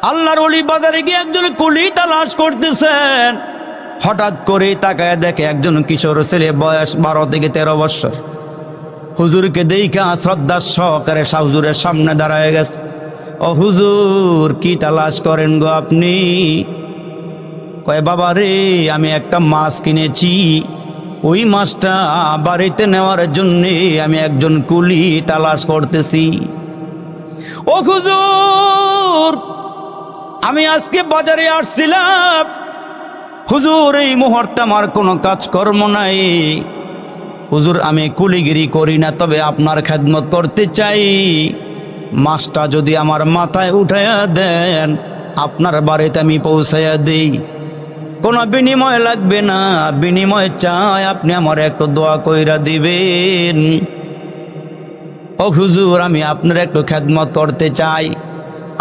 আল্লাহর ওলি বাজারে গিয়ে একজন কুলি তালাশ করতেছেন। হঠাৎ করে তাকায় দেখে একজন কিশোর ছেলে, বয়স 12 থেকে 13 বছর। হুজুরকে দেখা শ্রদ্ধা সহকারে হুজুরের সামনে দাঁড়ায় গেছে। ও হুজুর, কি তালাশ করেন গো আপনি? কয়, বাবা রে, আমি একটা মাছ কিনেছি, ওই মাছটা বাড়িতে নেওয়ার জন্যে আমি একজন কুলি তালাশ করতেছি। ও হুজুর, আমি আজকে বাজারে আসছিলাম, হুজুর এই মুহূর্তে আমার কোনো কাজকর্ম নাই। হুজুর, আমি কুলিগিরি করি না, তবে আপনার খেদমত করতে চাই। মাছটা যদি আমার মাথায় উঠাইয়া দেন, আপনার বাড়িতে আমি পৌঁছাইয়া দেই। কোনো বিনিময় লাগবে না, বিনিময় চাই আপনি আমার একটু দোয়া কইরা দিবেন। ও হুজুর, আমি আপনার একটু খেদমত করতে চাই,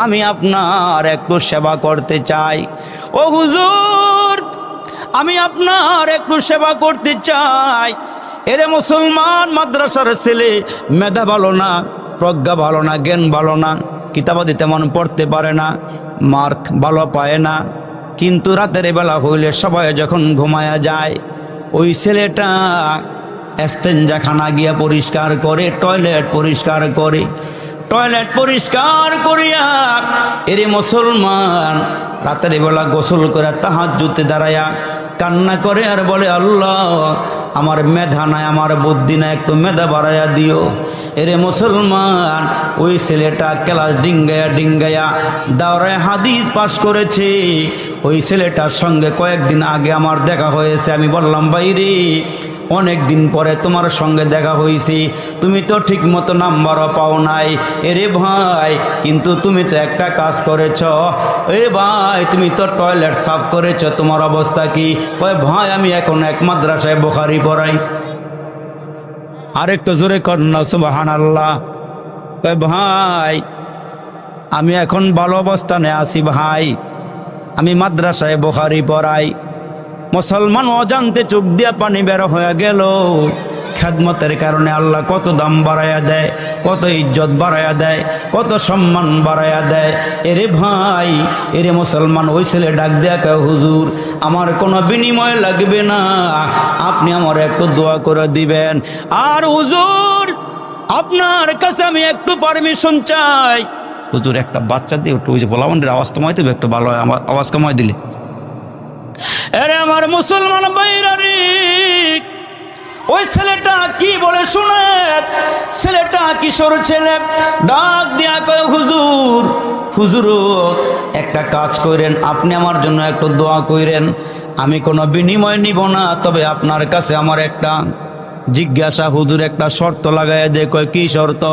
আমি আপনার একটু সেবা করতে চাই। ও হুজুর, আমি আপনার একটু সেবা করতে চাই। এরে মুসলমান মাদ্রাসার ছেলে, মেধা ভালো না, প্রজ্ঞা ভালো না, জ্ঞান ভালো না, কিতাবাদি তেমন পড়তে পারে না, মার্ক ভালো পায় না, কিন্তু রাতের বেলা হইলে সবাই যখন ঘুমায়া যায়, ওই ছেলেটা এস্তেঞ্জাখানা গিয়া পরিষ্কার করে, টয়লেট পরিষ্কার করে, টয়লেট পরিষ্কার করিয়া এরে মুসলমান রাতের বেলা গোসল করে তাহাজ্জুদে দাঁড়ায়া কান্না করে আর বলে, আল্লাহ, আমার মেধা নাই, আমার বুদ্ধি নাই, একটু মেধা বাড়াইয়া দিও। এরে মুসলমান, ওই ছেলেটা ক্লাস ডিঙ্গায়া ডিঙ্গায়া দাওরায় হাদিস পাশ করেছে। ওই ছেলেটার সঙ্গে কয়েকদিন আগে আমার দেখা হয়েছে। আমি বললাম, ভাই রে, অনেক দিন পরে তোমার সঙ্গে দেখা হয়েছে, তুমি তো ঠিক মতো নাম্বারও পাও নাই। এরে ভাই, কিন্তু তুমি তো একটা কাজ করেছ। এ ভাই, তুমি তো টয়লেট সাফ করেছ, তোমার অবস্থা কি? কয়, ভাই, আমি এখন এক মাদ্রাসায় বুখারী পড়াই। আরেকটু জোরে কন্যা সুবহানাল্লাহ। কয়, ভাই, আমি এখন ভালো অবস্থানে আছি ভাই, আমি মাদ্রাসায় বুখারী পড়াই। মুসলমান অজান্তে চোখ দিয়া পানি বের হয়ে গেল। খেদমতের কারণে আল্লাহ কত দাম বাড়াইয়া দেয়, কত ইজ্জত বাড়াইয়া দেয়, কত সম্মান বাড়াইয়া দেয়। এরে ভাই, এরে মুসলমান, ওই ছেলে ডাক দেয়া কয়, হুজুর, আমার কোনো বিনিময় লাগবে না, আপনি আমার একটু দোয়া করে দিবেন। আর হুজুর, আপনার কাছে আমি একটু পারমিশন চাই। হুজুর, একটা বাচ্চা দিয়ে একটু, ওই যে বলাবন্ডের আওয়াজ কমাই দেবে, একটু ভালো হয়, আমার আওয়াজ কমাই দিলে। আরে আমার মুসলমান ভাইরা রে, ওই ছেলেটা কি বলে শুনেন। ছেলেটা কিশোর ছেলে, ডাক দিয়া কয়, হুজুর, হুজুর, একটা কাজ করেন, আপনি আমার জন্য একটু দোয়া করেন। আমি কোনো বিনিময় নিব না, তবে আপনার কাছে আমার একটা জিজ্ঞাসা। হুজুর একটা শর্ত লাগাইয়া দে। কয়, কি শর্ত?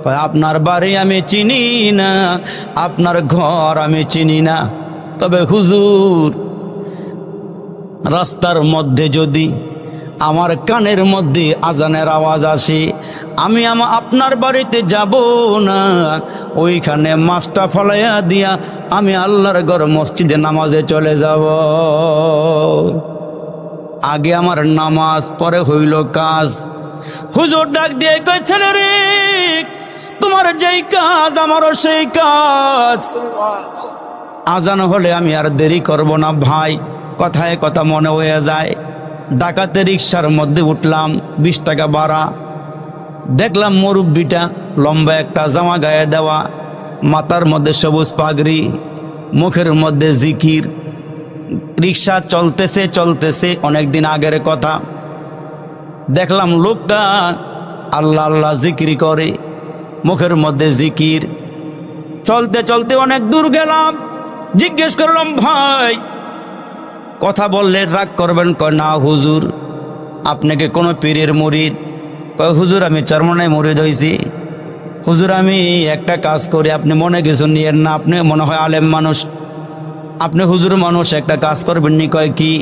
কয়, আপনার বাড়ি আমি চিনি না, আপনার ঘর আমি চিনি না, তবে হুজুর, রাস্তার মধ্যে যদি আমার কানের মধ্যে আজানের আওয়াজ আসে, আমি আপনার বাড়িতে যাব না, ওইখানে মাছটা ফলাইয়া দিয়া আমি আল্লাহর ঘর মসজিদে নামাজে চলে যাব। আগে আমার নামাজ, পরে হইল কাজ। হুজুর ডাক দিয়ে কয়, ছেলে রে, তোমার যেই কাজ আমারও সেই কাজ। আজান হলে আমি আর দেরি করব না ভাই, কথায় কথা মনে হয়ে যায়। ডাকাতে রিক্সার মধ্যে উঠলাম, 20 টাকা ভাড়া। দেখলাম মুরব্বিটা লম্বা একটা জামা গায়ে দেওয়া, মাথার মধ্যে সবুজ পাগড়ি, মুখের মধ্যে জিকির। রিক্সা চলতেছে চলতেছে, অনেকদিন আগের কথা। দেখলাম লোকটা আল্লাহ আল্লাহ জিকির করে, মুখের মধ্যে জিকির। চলতে চলতে অনেক দূর গেলাম, জিজ্ঞেস করলাম, ভাই, কথা বললে রাগ করবেন? কয়, না হুজুর, আপনাকে কোনো পীরের মুরিদ? কয়, হুজুর, আমি চরমনায় মুরিদ হয়েছি। হুজুর, আমি একটা কাজ করি, আপনি মনে কিছু নিয়েন না, আপনি মনে হয় আলেম মানুষ, আপনি হুজুর মানুষ, একটা কাজ করবেন নি? কয়, কি?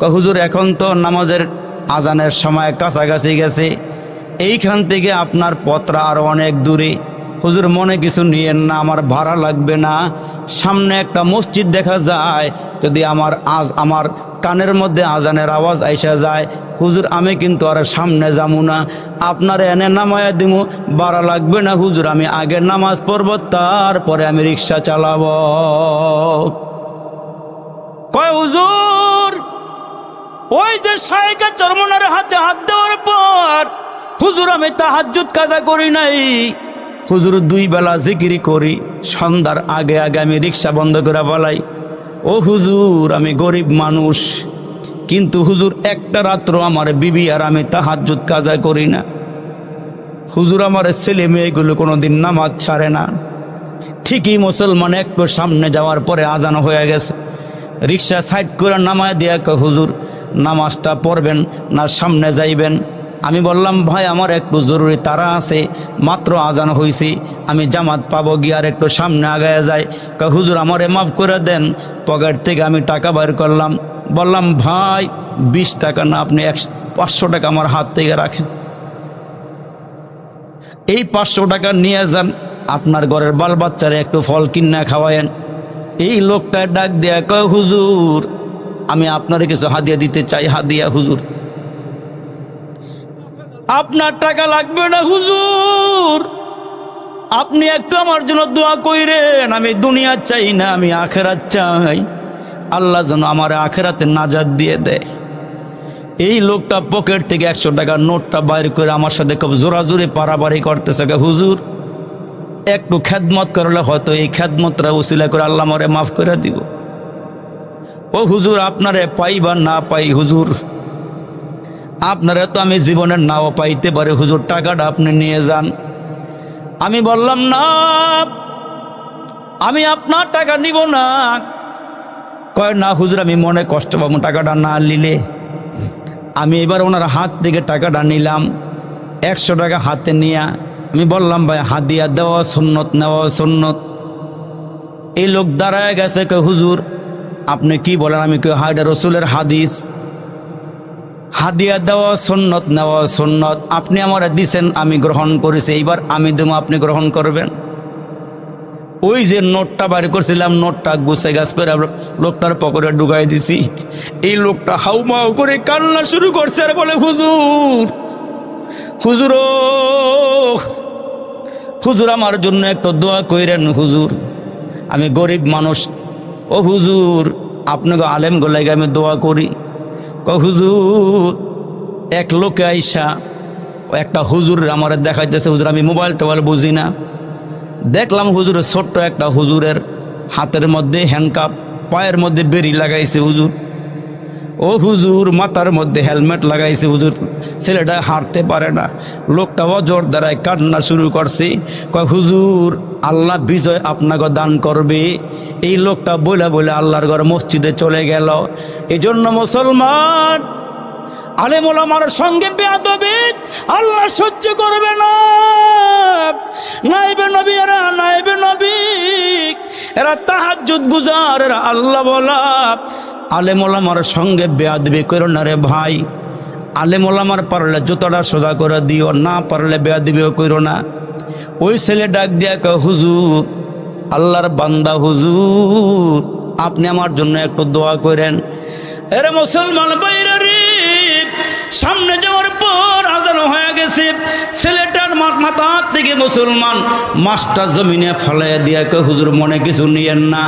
কয়, হুজুর, এখন তো নামাজের আজানের সময় কাছাকাছি গেছে, এইখান থেকে আপনার পথটা আরো অনেক দূরে, হুজুর মনে কিছু নিয়েন না, আমার ভাড়া লাগবে না, সামনে একটা মসজিদ দেখা যায়, যদি আমার কানের মধ্যে আজানের আওয়াজ আইসা যায়, হুজুর আমি কিন্তু আর সামনে যাবো না, আপনার এনে নামায়া দিমু, ভাড়া লাগবে না হুজুর, আমি আগে নামাজ পড়ব, তারপরে আমি রিক্সা চালাবো। কয় হুজুর ওই যে শাইখা চরমনার হাতে হাত দেওয়ার পর হুজুর আমি তাহাজ্জুদ কাজা করি নাই, হুজুর 2 বেলা জিকিরি করি, সন্ধ্যার আগে আগে আমি রিক্সা বন্ধ করে ফেলাই। ও হুজুর আমি গরিব মানুষ, কিন্তু হুজুর একটা রাত্র আমার বিবি আর আমি তাহাজ্জুদ কাজা করি না। হুজুর আমার ছেলে মেয়েগুলো কোনোদিন নামাজ ছাড়ে না। ঠিকই মুসলমান একটু সামনে যাওয়ার পরে আজান হয়ে গেছে, রিক্সা সাইড করে নামায় দিয়া হুজুর নামাজটা পড়বেন না সামনে যাইবেন? আমি বললাম ভাই আমার একটু জরুরি তারা আছে, মাত্র আজান হয়েছি, আমি জামাত পাবো, গিয়ে আর একটু সামনে আগায় যাই। হুজুর আমারে মাফ করে দেন। পকেট থেকে আমি টাকা বের করলাম, বললাম ভাই 20 টাকা না, আপনি 500 টাকা আমার হাত থেকে রাখেন, এই 500 টাকা নিয়ে যান, আপনার ঘরের বাল বাচ্চারা একটু ফল কিনা খাওয়ায়েন। এই লোকটা ডাক দেয়া কয় হুজুর আমি আপনারে কিছু হাদিয়া দিতে চাই। হাদিয়া? হুজুর আপনার টাকা লাগবে না হুজুর, আপনি একটু আমার জন্য দোয়া কইরেন, আমি দুনিয়া চাই না, আমি আখেরাত চাই, আল্লাহ যেন আমার আখেরাতে নাজাত দিয়ে দেয়। এই লোকটা পকেট থেকে 100 টাকার নোটটা বাইর করে আমার সাথে খুব জোরাজোরে পারাপারি করতেছে। হুজুর একটু খেদমত করলে হয়তো এই খেদমতটা উসিলা করে আল্লাহ আমারে মাফ করে দিব। ও হুজুর আপনারে পাই বা না পাই হুজুর, আপনারা তো আমি জীবনের নাও পাইতে পারে, হুজুর টাকাটা আপনি নিয়ে যান। আমি বললাম না আমি আপনার টাকা নিব না। কয় না হুজুর আমি মনে কষ্ট পাবো টাকাটা না নিলে। আমি এবার ওনার হাত থেকে টাকাটা নিলাম, 100 টাকা হাতে নিয়ে আমি বললাম ভাই হাদিয়া দেওয়া সুন্নত, নেওয়া সুন্নত। এই লোক দাঁড়ায় গেছে, কে হুজুর আপনি কি বলেন? আমি কে হায়দা রসুলের হাদিস, হাদিয়া দেওয়া সুন্নত, নেওয়া সুন্নত, আপনি আমারে দিছেন আমি গ্রহণ করেছি, এইবার আমি দেবো আপনি গ্রহণ করবেন। ওই যে নোটটা বাইর করছিলাম, নোটটা গুছে গাছ করে লোকটার পকেটে ঢুকাই দিছি। এই লোকটা হাউমাউ করে কান্না শুরু করছে আর বলে হুজুর হুজুর ও হুজুর আমার জন্য একটু দোয়া কইরেন হুজুর, আমি গরিব মানুষ, ও হুজুর আপনাকে আলেম গোলাইকে আমি দোয়া করি। হুজুর এক লোকে আইসা একটা হুজুর আমার দেখাইতেছে, হুজুর আমি মোবাইল টোবাইল বুঝি না, দেখলাম হুজুরের ছোট্ট একটা হুজুরের হাতের মধ্যে হ্যান্ডকাপ, পায়ের মধ্যে বেরি লাগাইছে হুজুর, ও হুজুর মাথার মধ্যে হেলমেট লাগাইছে হুজুর, ছেলেটা হাঁটতে পারে না। লোকটা অজর দ্বারায় কান্না শুরু করছে, কয় হুজুর আল্লাহ বিজয় আপনাকে দান করবে। এই লোকটা বলে বলে আল্লাহর ঘর মসজিদে চলে গেল। এই জন্য মুসলমান আলেম ওলামার সঙ্গে বেয়াদবি আল্লাহ সহ্য করবে না। নাইবে নবী এরা, নাইবে নবী এরা তাহাজ্জুদ গুজার, এরা আল্লাহ বলা। আলেম ওলামার সঙ্গে বেয়াদবি করো না রে ভাই। আলেম ওলামার পারলে জুতাটা সোজা করে দিও, না পারলে বেয়াদবিও করো না। ওই ছেলে ডাক দিয়া কয় হুজুর আল্লাহর বান্দা হুজুর আপনি আমার জন্য একটু দোয়া করেন। এরে মুসলমান বাইরে রে, সামনে যাওয়ার পর আজান হয়ে গেছে, ছেলেটার মাথা থেকে মুসলমান মাছটা জমিনে ফলাইয়া দিয়া কয় হুজুর মনে কিছু নিয়েন না,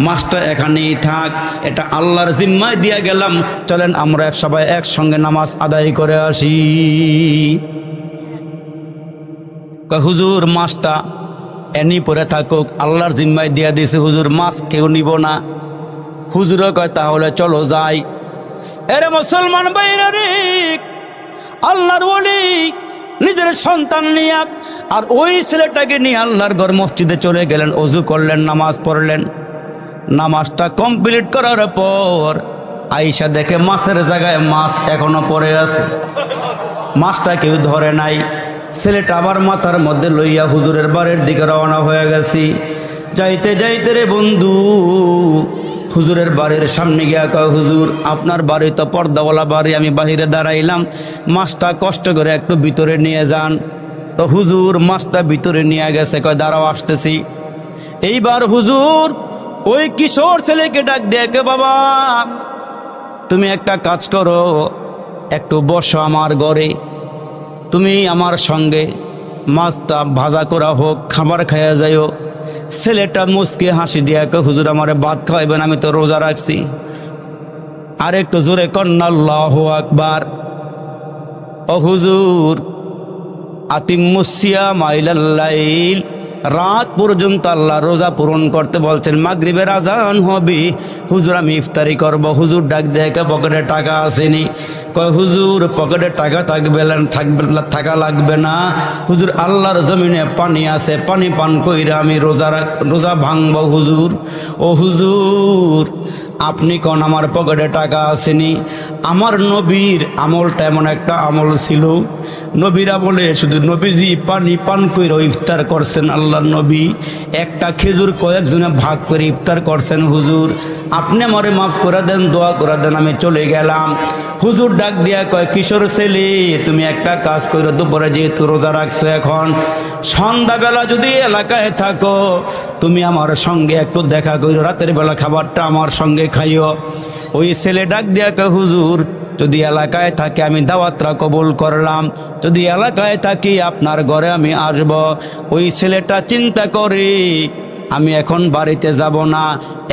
মাছটা এখানেই থাক, এটা আল্লাহর জিম্মায় দিয়া গেলাম, চলেন আমরা সবাই একসঙ্গে নামাজ আদায় করে আসি। কয় হুজুর মাছটা এনি পরে থাকুক, আল্লাহর জিম্মায় দিয়া দিয়েছে হুজুর, মাছ কেউ নিব না। হুজুরও কয় তাহলে চলো যাই। এরে মুসলমান বাইরে রে, আল্লাহর ওলি নিজের সন্তান নিয়ে আর ওই ছেলেটাকে নিয়ে আল্লাহর ঘর মসজিদে চলে গেলেন, ওযু করলেন, নামাজ পড়লেন। নামাজটা কমপ্লিট করার পর আইসা দেখে মাছের জায়গায় মাছ এখনো পড়ে আছে, মাছটা কেউ ধরে নাই। ছেলেটা আবার মাথার মধ্যে লইয়া হুজুরের বাড়ির দিকে রওনা হয়ে গেছি। যাইতে যাইতে রে বন্ধু হুজুরের বাড়ির সামনে গিয়া কয় হুজুর আপনার বাড়ি তো পর্দাওয়ালা বাড়ি, আমি বাহিরে দাঁড়াইলাম, মাছটা কষ্ট করে একটু ভিতরে নিয়ে যান। তো হুজুর মাছটা ভিতরে নিয়ে গেছে, কয় দাঁড়াও আসতেছি। এইবার হুজুর ওই কিশোর ছেলেকে ডাক দিয়ে, কে বাবা তুমি একটা কাজ করো, একটু বসো আমার ঘরে, তুমি আমার সঙ্গে মাছটা ভাজা করা হোক খাবার খাইয়া যাইও। ছেলেটা মুচকে হাসি দিয়া কয়, হুজুর আমারে ভাত খাওয়াইবেন, আমি তো রোজা রাখছি। আর একটু জোরে কন্যা আল্লাহু আকবার। ও হুজুর আতিম্মুস সিয়ামা ইলাল লাইল, রাত পর্যন্ত আল্লাহ রোজা পূরণ করতে বলছেন, মাগরিবের আজান হবে, হুজুর আমি ইফতারি করব। হুজুর ডাক দেখে পকেটে টাকা আসেনি, কয় হুজুর পকেটে টাকা থাকা লাগবে না, হুজুর আল্লাহর জমিনে পানি আছে, পানি পান কইরা আমি রোজা ভাঙবো হুজুর। ও হুজুর আপনি কোন আমার পকেটে টাকা আসেনি? আমার নবীর আমলটা এমন একটা আমল ছিল, নবীরা বলে শুধু নবীজি পানি পান করে ইফতার করছেন, আল্লাহর নবী একটা খেজুর কয়েকজনে ভাগ করে ইফতার করছেন। হুজুর আপনি আমারে মাফ করে দেন, দোয়া করে দেন, আমি চলে গেলাম। হুজুর ডাক দিয়া কয়, কিশোর ছেলে তুমি একটা কাজ করো, দুপুরে যেহেতু রোজা রাখছো, এখন সন্ধ্যাবেলা যদি এলাকায় থাকো তুমি আমার সঙ্গে একটু দেখা করো, রাতের বেলা খাবারটা আমার সঙ্গে খাইও। ওই ছেলে ডাক দিয়া কয়, হুজুর যদি এলাকায় থাকে আমি দাওয়াতরা কবুল করলাম, যদি এলাকায় থাকি আপনার ঘরে আমি আসব। ওই ছেলেটা চিন্তা করে আমি এখন বাড়িতে যাব না,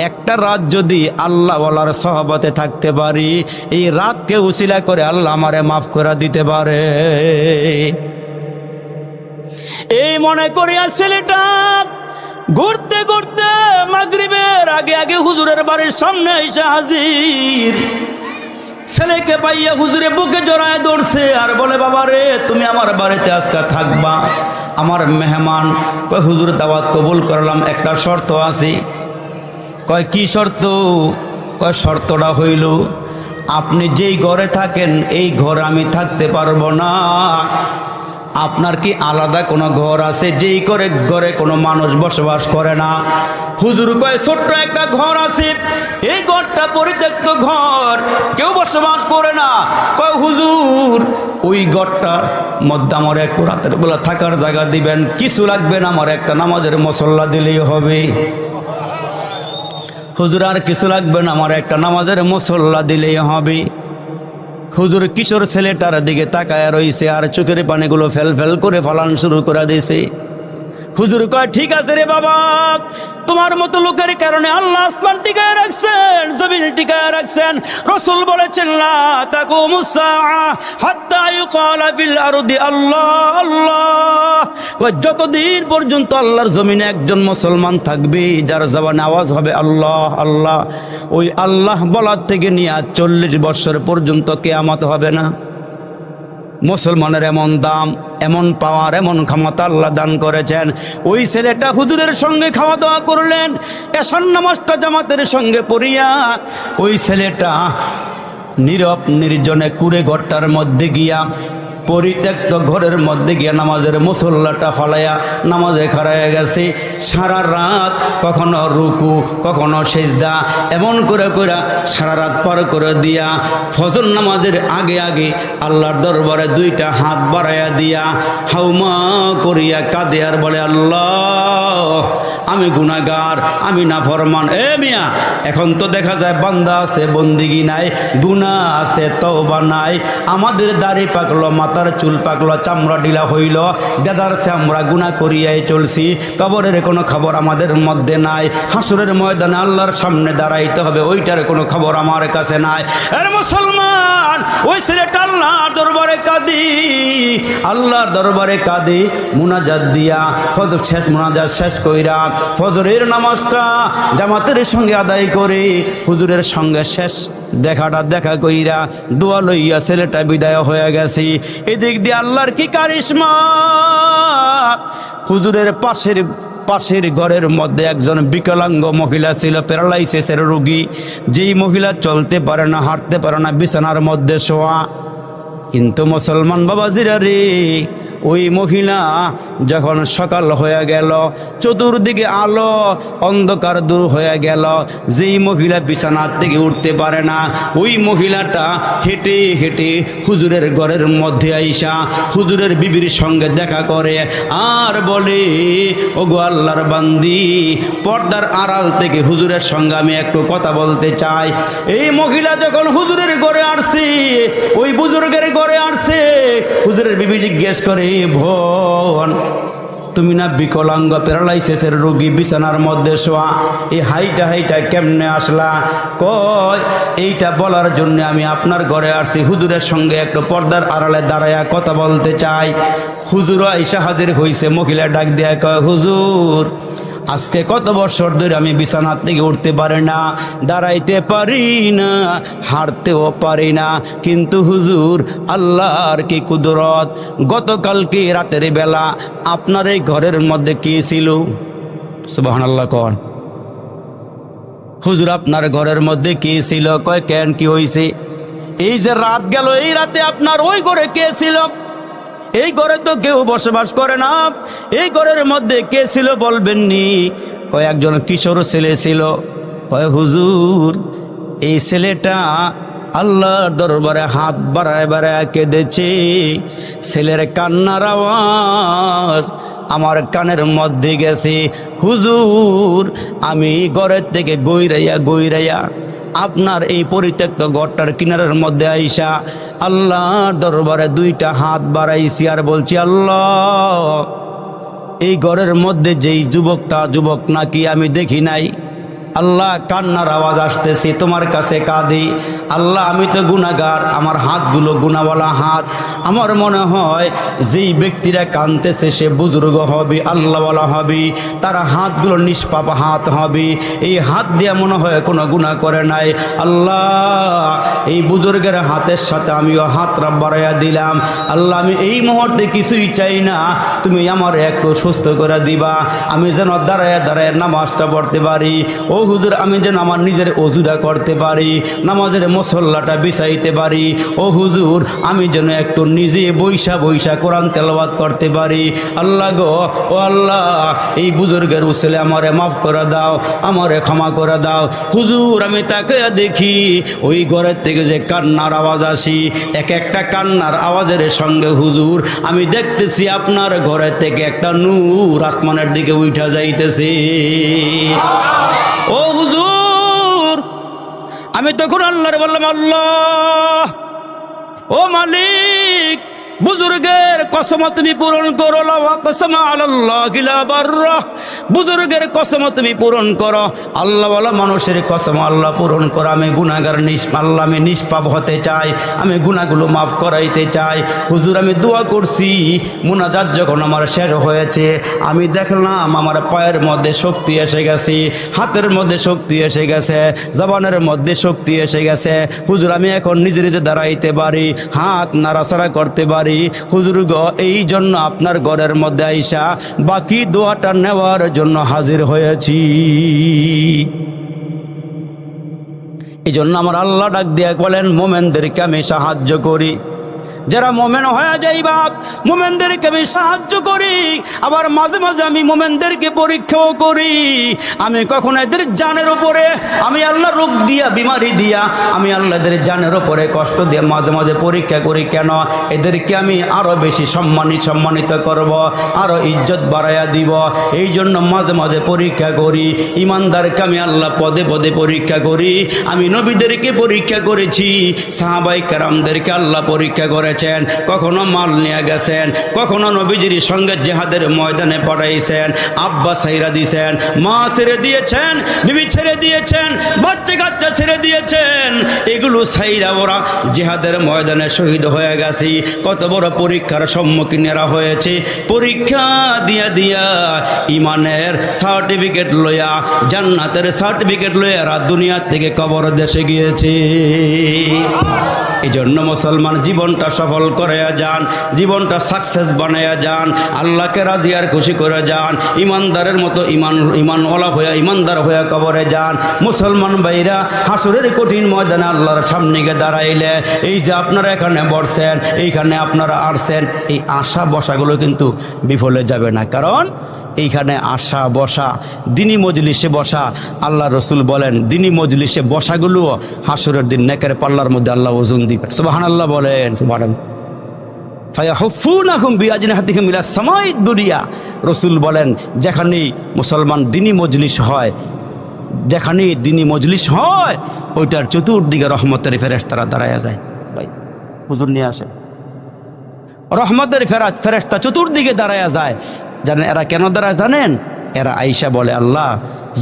একটা রাত যদি আল্লাহ ওয়ালার সহবতে থাকতে পারি, এই রাতকে উসিলা করে আল্লাহ আমারে মাফ করে দিতে পারে। এই মনে করিয়া ছেলেটা ঘুরতে ঘুরতে মাগরিবের আগে আগে হুজুরের বাড়ির সামনে এসে হাজির। ছেলেকে পাইয়া হুজুরে বুকে জড়ায় ধরছে আর বলে, বাবা রে তুমি আমার বাড়িতে আজকে থাকবা, আমার মেহমান। কয় হুজুর দাওয়াত কবুল করলাম, একটা শর্ত আছে। কয় কি শর্ত? কয় শর্তটা হইল আপনি যেই ঘরে থাকেন এই ঘরে আমি থাকতে পারবো না। আপনার কি আলাদা কোনো ঘর আছে যেই ঘরে কোনো মানুষ বসবাস করে না? হুজুর কয় ছোট্ট একটা ঘর আছে, এই ঘরটা পরিত্যক্ত ঘর, কেউ বসবাস করে না। কয় হুজুর ওই ঘরটার মধ্যে আমার একটু রাতের বেলা থাকার জায়গা দিবেন, কিছু লাগবে না, আমার একটা নামাজের মুসল্লা দিলেই হবে। হুজুর আর কিছু লাগবে না, আমার একটা নামাজের মুসল্লা দিলেই হবে। হুজুর কিশোর ছেলেটার দিকে তাকায় রইছে আর চোখের পানিগুলো ফেল ফেল করে ফালান শুরু করে দিয়েছে। হুজুর কয় ঠিক আছে রে বাবা, তোমার মতো লোকের কারণে আল্লাহ আসমান টিকায় রাখছেন, জমিন টিকায় রাখছেন। রাসূল বলেছেন লা তাকুমুস সাআ হাত্তা ইউকালা ফিল আরদি আল্লাহ আল্লাহ। কয় যতদিন পর্যন্ত আল্লাহর জমিনে একজন মুসলমান থাকবে যার জবানে আওয়াজ হবে আল্লাহ আল্লাহ, ওই আল্লাহ বলার থেকে নিয়ে 40 বছর পর্যন্ত কিয়ামত হবে না। মুসলমানের এমন দাম, এমন পাওয়ার, এমন ক্ষমতা আল্লাহ দান করেছেন। ওই ছেলেটা হুজুরের সঙ্গে খাওয়া দাওয়া করলেন, এশার নামাজটা জামাতের সঙ্গে পড়িয়া ওই ছেলেটা নীরব নির্জনে কুড়ে ঘরটার মধ্যে গিয়া, পরিত্যক্ত ঘরের মধ্যে গিয়া নামাজের মুসল্লাটা ফালাইয়া নামাজে খাড়াইয়া গেছে। সারা রাত কখনো রুকু কখনো সেজদা এমন করে করে সারা রাত পার করে দিয়া ফজর নামাজের আগে আগে আল্লাহর দরবারে 2টা হাত বাড়াইয়া দিয়া হাউমা করিয়া কাঁদে আর বলে, আল্লাহ আমি গুনাহগার, আমি নাফরমান। মিয়া এখন তো দেখা যায় বান্দা আছে বন্দিগি নাই, গুনাহ আছে তওবা নাই, আমাদের দাড়ি পাকলো, মাথার চুল পাকলো, চামড়া ঢিলা হইল, দেদারছে আমরা গুনাহ করিয়াই চলছি, কবরের কোনো খবর আমাদের মধ্যে নাই, হাসরের ময়দানে আল্লাহর সামনে দাঁড়াইতে হবে, ওইটার কোনো খবর আমার কাছে নাই। এর মুসলমান ওই ছেলেটা আল্লাহর দরবারে কাঁদি, আল্লাহর দরবারে কাঁদি, মুনাজাত দিয়া ফজর শেষ, মুনাজাত শেষ কইরা ফজরের নামাজটা জামাতের সঙ্গে আদায় করে হুজুরের সঙ্গে শেষ দেখা কইরা দোয়া লইয়া ছেলেটা বিদায় হয়ে গেছে। এদিক দিয়ে আল্লাহর কি কারিশমা, হুজুরের পাশের ঘরের মধ্যে একজন বিকলাঙ্গ মহিলা ছিল, প্যারালাইসিসের রোগী, যেই মহিলা চলতে পারে না, হাঁটতে পারে না, বিছানার মধ্যে শোয়া। কিন্তু মুসলমান বাবাজিরা রে, ওই মহিলা যখন সকাল হয়ে গেল, চতুর্দিকে আলো অন্ধকার দূর হয়ে গেল, যেই মহিলা বিছানার থেকে উঠতে পারে না, ওই মহিলাটা হেঁটে হেঁটে হুজুরের ঘরের মধ্যে আইসা হুজুরের বিবির সঙ্গে দেখা করে আর বলে, ওগো আল্লাহর বান্দি, পর্দার আড়াল থেকে হুজুরের সঙ্গে আমি একটু কথা বলতে চাই। এই মহিলা যখন হুজুরের ঘরে আসছে, ওই বুজুর্গের ঘরে আসছে, হুজুরের বিবি জিজ্ঞেস করে, বোন তুমি না বিকলাঙ্গ, প্যারালাইসিসের রোগী, বিছানার মধ্যে শোয়া, এই হাইটা হাইটা কেমনে আসলা? কয় এইটা বলার জন্য আমি আপনার ঘরে আসছি, হুজুরের সঙ্গে একটু পর্দার আড়ালে দাঁড়ায়া কথা বলতে চাই। হুজুর আইসা হাজির হইছে। মহিলা ডাক দেয়া কয়, হুজুর আজকে কত বছর ধরে আমি বিছানার থেকে উঠতে পারি না, দাঁড়াইতে পারি না, হাঁটতেও পারি না, কিন্তু হুজুর আল্লাহর কি কুদরত, গতকালকে রাতের বেলা আপনার এই ঘরের মধ্যে কি ছিল? সুবহানাল্লাহ কোন। হুজুর আপনার ঘরের মধ্যে কি ছিল? কয় কেন, কি হইছে? এই যে রাত গেল, এই রাতে আপনার ওই ঘরে কে ছিল? এই ঘরে তো কেউ বসবাস করে না, এই ঘরের মধ্যে কে ছিল বলবেননি? কয় একজন কিশোর ছেলে ছিল। কয় হুজুর এই ছেলেটা আল্লাহর দরবারে হাত বাড়ায় বাড়ায় কেঁদেছে, ছেলের কান্নার আওয়াজ আমার কানের মধ্যে গেছে। হুজুর আমি ঘরের থেকে গৈরাইয়া আপনার এই পরিত্যক্ত ঘরটার কিনারের মধ্যে আইসা আল্লাহর দরবারে দুইটা হাত বাড়াইছি আর বলছি, আল্লাহ এই ঘরের মধ্যে যেই যুবক নাকি আমি দেখি নাই, আল্লাহ কান্নার আওয়াজ আসতেছে, তোমার কাছে কাঁদি। আল্লাহ আমি তো গুনাহগার, আমার হাতগুলো গুনাহওয়ালা হাত। আমার মনে হয় যেই ব্যক্তিরা কাঁদতেছে সে বুজুর্গ হবে, আল্লাহওয়ালা হবে, তারা হাতগুলো নিষ্পাপ হাত হবে। এই হাত দিয়ে মনে হয় কোনো গুনাহ করে নাই। আল্লাহ এই বুজুর্গের হাতের সাথে আমিও হাতটা বাড়াইয়া দিলাম। আল্লাহ আমি এই মুহূর্তে কিছুই চাই না, তুমি আমার একটু সুস্থ করে দিবা, আমি যেন দাঁড়ায় দাঁড়ায় নামাজটা পড়তে পারি। ও হুজুর আমি যেন আমার নিজের ওযুটা করতে পারি, নামাজের মুসল্লাটা বিছাইতে পারি। ও হুজুর আমি যেন একটু নিজে বৈশা কোরআন তেলাওয়াত করতে পারি। আল্লাহ গো, ও আল্লাহ এই বুজুর্গের উসিলে আমারে মাফ করে দাও, আমারে ক্ষমা করে দাও। হুজুর আমি তাকে দেখি ওই ঘরের থেকে যে কান্নার আওয়াজ আসি, এক একটা কান্নার আওয়াজের সঙ্গে হুজুর আমি দেখতেছি আপনার ঘরের থেকে একটা নূর আসমানের দিকে উঠা যাইতেছে। ও হুজুর আমি তখন আল্লাহরে বললাম, আল্লাহ ও মালিক, বুজুর্গের কসম তুমি পূরণ করো, বুজুর্গের কসম তুমি পূরণ করো। আল্লাহ বলা মানুষের কসম আল্লাহ পূরণ করো। আমি গুনাহগার, আল্লাহ আমি নিষ্পাপ হতে চাই, আমি গুনাহগুলো মাফ করাইতে চাই। হুজুর আমি দোয়া করছি, মুনাজাত যখন আমার শেষ হয়েছে আমি দেখলাম আমার পায়ের মধ্যে শক্তি এসে গেছে, হাতের মধ্যে শক্তি এসে গেছে, জবানের মধ্যে শক্তি এসে গেছে। হুজুর আমি এখন নিজে নিজে দাঁড়াইতে পারি, হাত নাড়াচাড়া করতে পারি। হুজুর গো এই জন্য আপনার ঘরের মধ্যে আইসা বাকি দোয়াটা নেওয়ার জন্য হাজির হয়েছি। এই জন্য আমার আল্লাহ ডাক দিয়া বলেন, মোমেনদেরকে আমি সাহায্য করি। যারা মোমেন হয়ে যাইবা মোমেনদেরকে আমি সাহায্য করি, আবার মাঝে মাঝে আমি মোমেনদেরকে পরীক্ষাও করি। আমি কখনো এদের জানের উপরে আমি আল্লাহ রোগ দিয়া বিমারি দিয়া আমি আল্লাহ এদের জানের উপরে কষ্ট দিয়ে মাঝে মাঝে পরীক্ষা করি। কেন? এদেরকে আমি আরো বেশি সম্মানিত করব, আরো ইজ্জত বাড়াইয়া দিব। এই জন্য মাঝে মাঝে পরীক্ষা করি। ইমানদারকে আমি আল্লাহ পদে পদে পরীক্ষা করি। আমি নবীদেরকে পরীক্ষা করেছি, সাহাবায়ে কেরামদেরকে আল্লাহ পরীক্ষা করে, কখনো মাল নিয়ে গেছেন, কখনো নবীজির সঙ্গে জিহাদের ময়দানে পাঠাইছেন, আব্বা ছাইরা দিয়েছেন, মা ছেড়ে দিয়েছেন, বিবি ছেড়ে দিয়েছেন, বাচ্চা কাচ্চা ছেড়ে দিয়েছেন। এগুলো ছাইরা ওরা জিহাদের ময়দানে শহীদ হয়ে গেছে। কত বড় পরীক্ষার সম্মুখীন এরা হয়েছে। পরীক্ষা দিয়া দিয়া ইমানের সার্টিফিকেট লইয়া, জান্নাতের সার্টিফিকেট লইয়া এরা দুনিয়া থেকে কবর দেশে গিয়েছে। এই জন্য মুসলমান জীবনটা সফল করে যান, জীবনটা সাকসেস বানায়া যান, আল্লাহকে রাজি আর খুশি করে যান, ইমানদারের মতো ইমানওয়ালা হয়ে ইমানদার হয়ে কবরে যান। মুসলমান ভাইরা, হাসরের কঠিন ময়দানে আল্লাহর সামনে গিয়ে দাঁড়াইলে এই যে আপনারা এখানে বসছেন, এইখানে আপনারা আসছেন, এই আশা বসাগুলো কিন্তু বিফলে যাবে না। কারণ এইখানে আসা বসা, দিনী মজলিসে বসা, আল্লাহ রসুল বলেন দিনী মজলিসে বসাগুলো হাসরের দিন নেকের পাল্লার মধ্যে আল্লাহ ওজন দিবেন। সুবহানাল্লাহ বলেন, সুবহানাল্লাহ। ফায়াহুফুনাহুম বিআজনিহাতিহিম ইলা সামাইদ দুনিয়া। রসুল বলেন যেখানেই মুসলমান দিনী মজলিস হয়, যেখানেই দিনী মজলিস হয়, ওইটার চতুর্দিকে রহমতের ফেরেশতারা দাঁড়ায়া যায়। ভাই হুজুর নিয়ে আসে, রহমতের ফেরেশতা চতুর্দিকে দাঁড়ায়া যায়। জানেন এরা কেন দাঁড়ায় জানেন? এরা আয়েশা বলে, আল্লাহ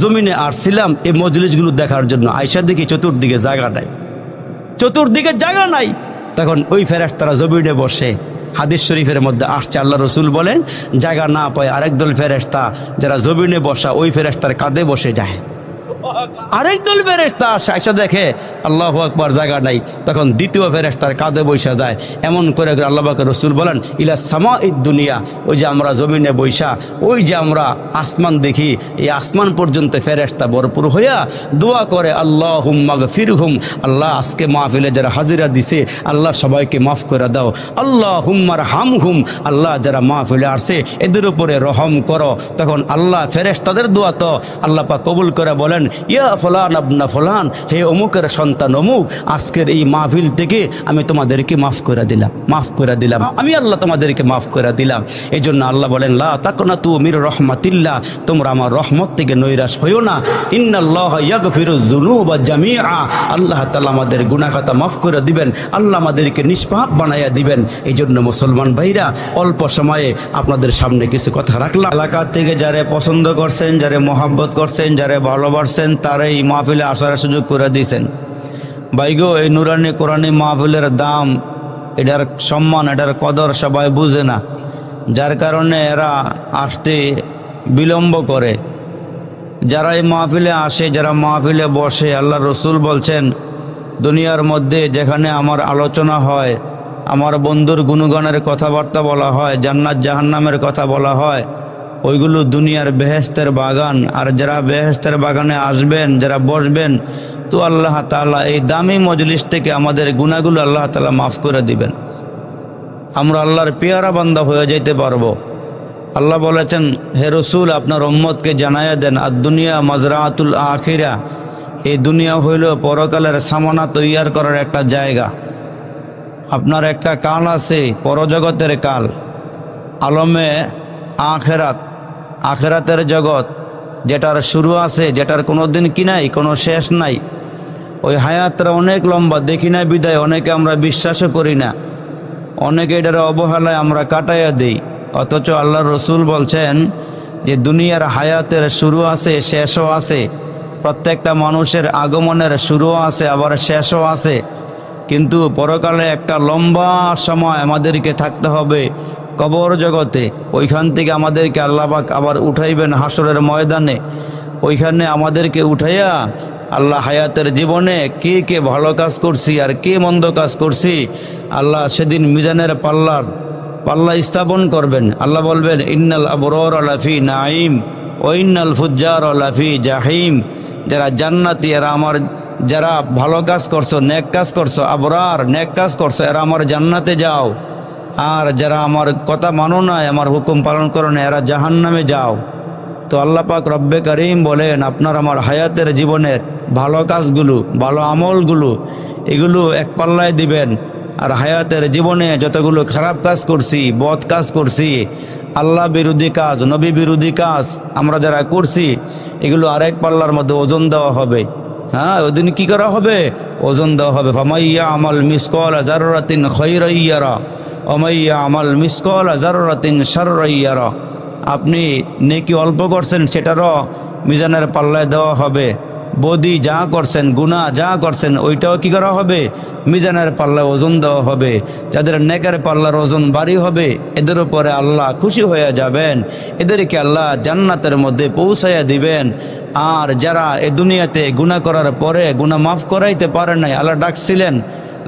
জমিনে আসছিলাম এই মজলিসগুলো দেখার জন্য, আয়েশা দেখি চতুর্দিকে জায়গা নাই, চতুর্দিকে জায়গা নাই। তখন ওই ফেরেশতারা জমিনে বসে। হাদিস শরীফের মধ্যে আসছে, আল্লাহ রসুল বলেন জায়গা না পায় আরেক দল ফেরেশতা যারা জমিনে বসা ওই ফেরেশতার কাঁধে বসে যায়। আরেক দল ফেরেশতা আয়েশা দেখে আল্লাহু আকবার জায়গা নাই, তখন দ্বিতীয় ফেরেশতার কাঁধে বৈশা যায়। এমন করে আল্লাহ পাক রসুল বলেন ইলা সামাইদ দুনিয়া, ওই যে আমরা জমিনে বৈশা ওই যে আমরা আসমান দেখি, এই আসমান পর্যন্ত ফেরেশতা ভরপুর হইয়া দোয়া করে আল্লাহুম্মা গফিরহুম, আল্লাহ আজকে মাহফিলে যারা হাজিরা দিছে আল্লাহ সবাইকে মাফ করে দাও। আল্লাহুম্মা রহামহুম, আল্লাহ যারা মাহফিলে আসছে এদের উপরে রহম করো। তখন আল্লাহ ফেরেশতাদের দোয়া তো আল্লাহ পাক কবুল করে বলেন ইয়া ফুলান আবনা ফুলান, হে অমুকের সন্তান অমুক, আজকের এই মাহফিল থেকে আমি তোমাদেরকে মাফ করে দিলাম, মাফ করে দিলাম, আমি আল্লাহ তোমাদেরকে মাফ করে দিলাম। এই জন্য আল্লাহ বলেন লা তাকনাতু মির রহমাতিল্লাহ, তোমরা আমার রহমত থেকে নৈরাশ হইও না। ইন্নাল্লাহা ইয়াগফিরুয যুনুবা জামিআ, আল্লাহ তাআলা আমাদের গুনাহ খাতা মাফ করে দিবেন, আল্লাহ আমাদেরকে নিষ্পাপ বানাইয়া দিবেন। এই জন্য মুসলমান ভাইরা, অল্প সময়ে আপনাদের সামনে কিছু কথা রাখলাম। এলাকা থেকে যারা পছন্দ করছেন, যারা মহব্বত করছেন, যারা ভালোবাসছেন, তারা এই মাহফিলে আসার সুযোগ করে দিয়েছেন। ভাইগো, এই নুরানি কোরআনি মাহফিলের দাম, এটার সম্মান, এটার কদর সবাই বুঝে না, যার কারণে এরা আসতে বিলম্ব করে। যারা এই মাহফিলে আসে, যারা মাহফিলে বসে, আল্লাহ রসুল বলছেন দুনিয়ার মধ্যে যেখানে আমার আলোচনা হয়, আমার বন্ধুর গুণগানের কথাবার্তা বলা হয়, জান্নাত জাহান্নামের কথা বলা হয়, ওইগুলো দুনিয়ার বেহেশতের বাগান। আর যারা বেহেশতের বাগানে আসবেন, যারা বসবেন, তো আল্লাহ তাআলা এই দামি মজলিস থেকে আমাদের গুনাহগুলো আল্লাহ তাআলা মাফ করে দিবেন, আমরা আল্লাহর পেয়ারা বান্দা হয়ে যাইতে পারবো। আল্লাহ বলেছেন হে রসুল আপনার উম্মতকে জানাইয়া দেন আর দুনিয়া মাজরাতুল আখিরা, এই দুনিয়া হইল পরকালের সামানা তৈয়ার করার একটা জায়গা। আপনার একটা কাল আছে, পরজগতের কাল, আলমে আখেরাত, আখেরাতের জগৎ, যেটার শুরু আছে, যেটার কোনো দিন কি নাই, কোনো শেষ নাই। ওই হায়াতটা অনেক লম্বা, দেখি না বিদায় অনেকে আমরা বিশ্বাসও করি না, অনেকে এটার অবহেলায় আমরা কাটাইয়া দিই। অথচ আল্লাহ রসুল বলছেন যে দুনিয়ার হায়াতের শুরু আছে, শেষও আছে, প্রত্যেকটা মানুষের আগমনের শুরুও আছে, আবার শেষও আছে। কিন্তু পরকালে একটা লম্বা সময় আমাদেরকে থাকতে হবে কবর জগতে। ওইখান থেকে আমাদেরকে আল্লাহ পাক আবার উঠাইবেন হাসরের ময়দানে। ওইখানে আমাদেরকে উঠাইয়া আল্লাহ হায়াতের জীবনে কে কে ভালো কাজ করছি আর কে মন্দ কাজ করছি, আল্লাহ সেদিন মিজানের পাল্লা স্থাপন করবেন। আল্লাহ বলবেন ইন্নাল আবরার লাফি নাঈম ও ইন্নাল ফুজ্জার লাফি জাহিম। যারা জান্নাতি এরা আমার, যারা ভালো কাজ করছো, নেক কাজ করছো, আবরার নেক কাজ করছো, এরা আমার জান্নাতে যাও। আর যারা আমার কথা মানো না, আমার হুকুম পালন করো না, এরা জাহান্নামে যাও। তো আল্লাহ পাক রব্বে করিম বলেন আপনার আমার হায়াতের জীবনের ভালো কাজগুলো, ভালো আমলগুলো, এগুলো এক পাল্লায় দিবেন। আর হায়াতের জীবনে যতগুলো খারাপ কাজ করছি, বদ কাজ করছি, আল্লাহ বিরোধী কাজ, নবী বিরোধী কাজ আমরা যারা করছি, এগুলো আরেক পাল্লার মধ্যে ওজন দেওয়া হবে। হ্যাঁ, ওই দিন কী করা হবে? ওজন দেওয়া হবে। ফামাইয়া আমাল মিসকাল যাররাতিন খায়রান ইয়ারা ওমাইয়া আমাল মিসকাল যাররাতিন শাররান ইয়ারা। আপনি নেকি অল্প করছেন, সেটারও মিজানের পাল্লায় দেওয়া হবে। বদি যা করছেন, গুনাহ যা করছেন, ওইটাও কি করা হবে? মিজানের পাল্লায় ওজন দেওয়া হবে। যাদের নেকের পাল্লার ওজন ভারী হবে, এদের উপরে আল্লাহ খুশি হয়ে যাবেন, এদেরকে আল্লাহ জান্নাতের মধ্যে পৌঁছাইয়া দিবেন। আর যারা এ দুনিয়াতে গুনাহ করার পরে গুনাহ মাফ করাইতে পারেন নাই, আল্লাহ ডাকছিলেন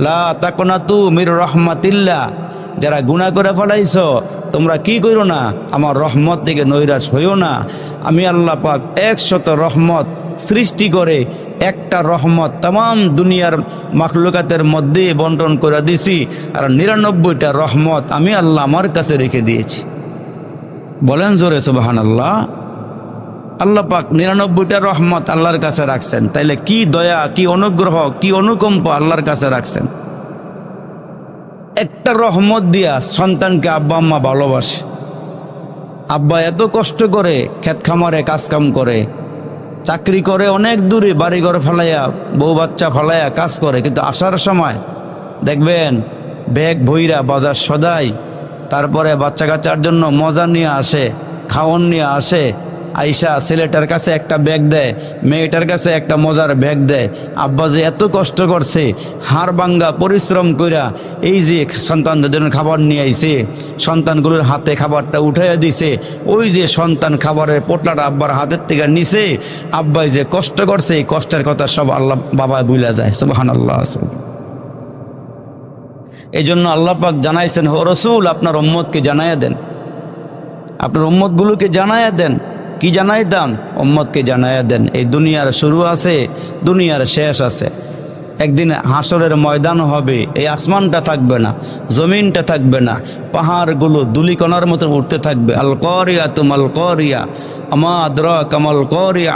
লা তাকনাতু মির রাহমাতিল্লাহ, যারা গুনাহ করে ফেলাইছো তোমরা কি করো না, আমার রহমত থেকে নৈরাশ হইও না। আমি আল্লাহ পাক 100 রহমত সৃষ্টি করে একটা রহমত তাম দুনিয়ার মাখলুকাতের মধ্যে বন্টন করে দিছি, আর 99টা রহমত আমি আল্লাহ আমার কাছে রেখে দিয়েছি। বলেন জোরে সুবহানাল্লাহ। আল্লাহ পাক 99টা রহমত আল্লাহর কাছে রাখছেন, তাইলে কি দয়া, কি অনুগ্রহ, কি অনুকম্প আল্লাহর কাছে রাখছেন। একটা রহমত দিয়া সন্তানকে আব্বা আম্মা ভালোবাসে। আব্বা এত কষ্ট করে ক্ষেত খামারে কাজকাম করে, চাকরি করে অনেক দূরে, বাড়িঘর ফালাইয়া বউ বাচ্চা ফালাইয়া কাজ করে, কিন্তু আসার সময় দেখবেন ব্যাগ ভইরা বাজার সদাই, তারপরে বাচ্চা কাচ্চার জন্য মজা নিয়ে আসে, খাওয়ন নিয়ে আসে। আইসা ছেলেটার কাছে একটা ব্যাগ দেয়, মেয়েটার কাছে একটা মজার ব্যাগ দেয়। আব্বা যে এত কষ্ট করছে, হাড় ভাঙ্গা পরিশ্রম কইরা এই যে সন্তানদের জন্য খাবার নিয়ে আইছে, সন্তানগুলোর হাতে খাবারটা উঠাইয়া দিছে, ওই যে সন্তান খাবারের পোটলাটা আব্বার হাতের থেকে নিছে, আব্বাই যে কষ্ট করছে এই কষ্টের কথা সব আল্লাহ বাবা ভুলে যায়। সুবহানাল্লাহ। এই জন্য আল্লাহ পাক জানাইছেন, ও রসুল আপনার উম্মতকে জানাইয়া দেন, আপনার উম্মতগুলোকে জানাইয়া দেন। কি জানাইতাম? উম্মতকে জানাইয়া দেন এই দুনিয়ার শুরু আছে, দুনিয়ার শেষ আছে। একদিন হাসরের ময়দান হবে, এই আসমানটা থাকবে না, জমিনটা থাকবে না, পাহাড়গুলো ধূলিকণার মতো উঠতে থাকবে। আল করিয়া তুমাল করিয়া আমা আদরাকা মাল করিয়া,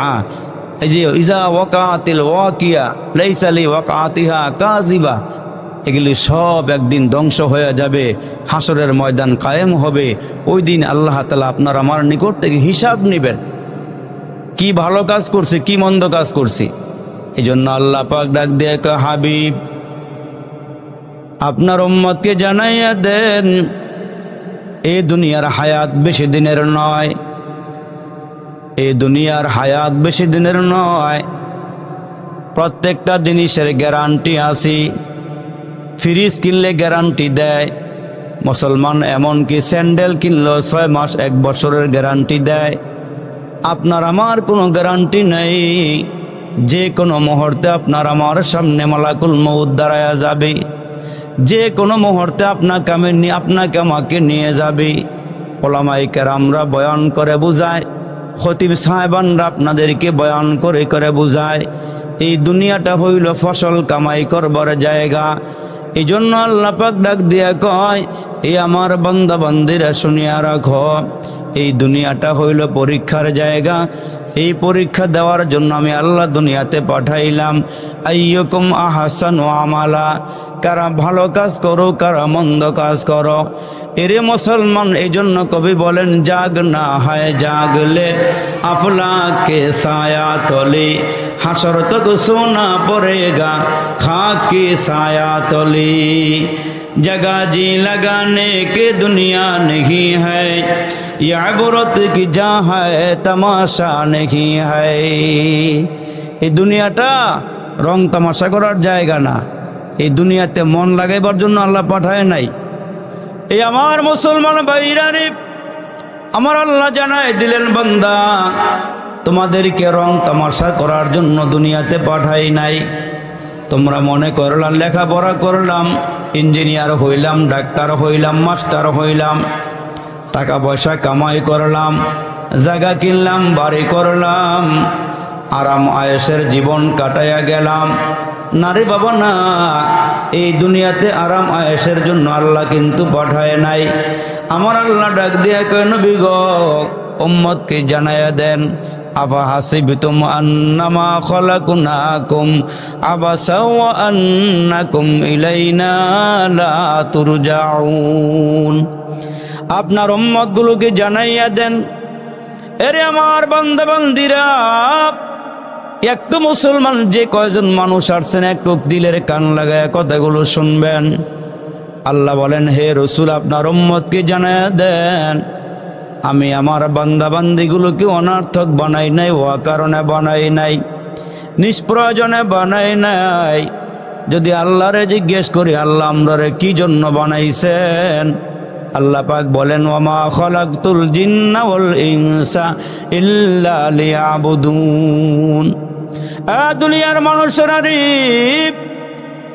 এই যে ইজা ওয়াকাতিল ওয়াকিয়া লাইসা লি ওয়াকাতিহা কাযিবা, এগুলি সব একদিন ধ্বংস হয়ে যাবে। হাসরের ময়দান কায়েম হবে। ওই দিন আল্লাহ তাআলা আপনার আমার নিকট থেকে হিসাব নেবেন, কি ভালো কাজ করছি, কি মন্দ কাজ করছি। এই জন্য আল্লাহ পাক ডাক দিয়ে কয়, হাবিব আপনার উম্মতকে জানাইয়া দেন এই দুনিয়ার হায়াত বেশি দিনের নয়, এই দুনিয়ার হায়াত বেশি দিনের নয়। প্রত্যেকটা জিনিসের গ্যারান্টি আছে। ফ্রিজ কিনলে গ্যারান্টি দেয় মুসলমান, এমনকি স্যান্ডেল কিনলেও 6 মাস 1 বছরের গ্যারান্টি দেয়। আপনার আমার কোনো গ্যারান্টি নেই। যে কোনো মুহূর্তে আপনার আমার সামনে মালাকুল মউত দাঁড়ায়া যাবে, যে কোনো মুহূর্তে আপনাকে আমাকে নিয়ে যাবে। ওলামায়ে কেরামরা বয়ান করে বুঝায়, খতিব সাহেবানরা আপনাদেরকে বয়ান করে করে বুঝায়, এই দুনিয়াটা হইল ফসল কামাই করবার জায়গা। এই জন্য আল্লাহ পাক ডাক দিয়া কয়, এই আমার বান্দা বান্দিরা শুনিয়া রাখো, এই দুনিয়াটা হইল পরীক্ষার জায়গা। এই পরীক্ষা দেওয়ার জন্য আমি আল্লাহ দুনিয়াতে পাঠাইলাম। আইয়ুকুম আহসানু আমালা, কারা ভালো কাজ করো, কারা মন্দ কাজ করো। এরে মুসলমান, এই জন্য কবি বলেন, জাগনা হয় জাগলে আফলাকে সায়া তলে, হাসর তক সোনা পড়েগা খাকে साया तले। जगह जी लगाने के दुनिया नहीं है, ये इबरत की जहाँ है तमाशा नहीं है। এই দুনিয়াটা রং তামাশা করার জায়গা না। এই দুনিয়াতে মন লাগাইবার জন্য আল্লাহ পাঠায় নাই। এই আমার মুসলমান ভাইরা রে, আমার আল্লাহ জানাই দিলেন, বান্দা তোমাদেরকে রং তামাশা করার জন্য দুনিয়াতে পাঠাই নাই। তোমরা মনে করলাম লেখাপড়া করলাম, ইঞ্জিনিয়ার হইলাম, ডাক্তার হইলাম, মাস্টার হইলাম, টাকা পয়সা কামাই করলাম, জায়গা কিনলাম, বাড়ি করলাম, আরাম আয়েশের জীবন কাটাইয়া গেলাম। না রে বাবা না, এই দুনিয়াতে আরাম আয়েশের জন্য আল্লাহ কিন্তু পাঠায় নাই। আমার আল্লাহ ডাক দিয়া কয়, নবী গো উম্মতকে জানাইয়া দেন, আফা হাসিবতুম আন্নামা খলাকনাকুম আবাসা ওয়া আন্নাকুম ইলাইনা লা তুরজাউন। আপনার উম্মতগুলোকে জানাইয়া দেন, এরে আমার বান্দা বান্দিরা, একটু মুসলমান যে কয়জন মানুষ আসছেন, একটু দিলের কান লাগায় কথাগুলো শুনবেন। আল্লাহ বলেন, হে রসুল আপনার উম্মতকে জানাইয়া দেন, আমি আমার বান্দা বান্দিগুলোকে অনার্থক বানাই নাই, ও কারণে বানাই নাই, নিষ্প্রয়োজনে বানাই নাই। যদি আল্লাহরে জিজ্ঞেস করি, আল্লাহ আমরারে কি জন্য বানাইছেন, আল্লাহ পাক বলেন, ওয়ামা খালাকতুল জিন্না ওয়াল ইনসা ইল্লা লিয়াবুদুন। দুনিয়ার মানুষেরা রে,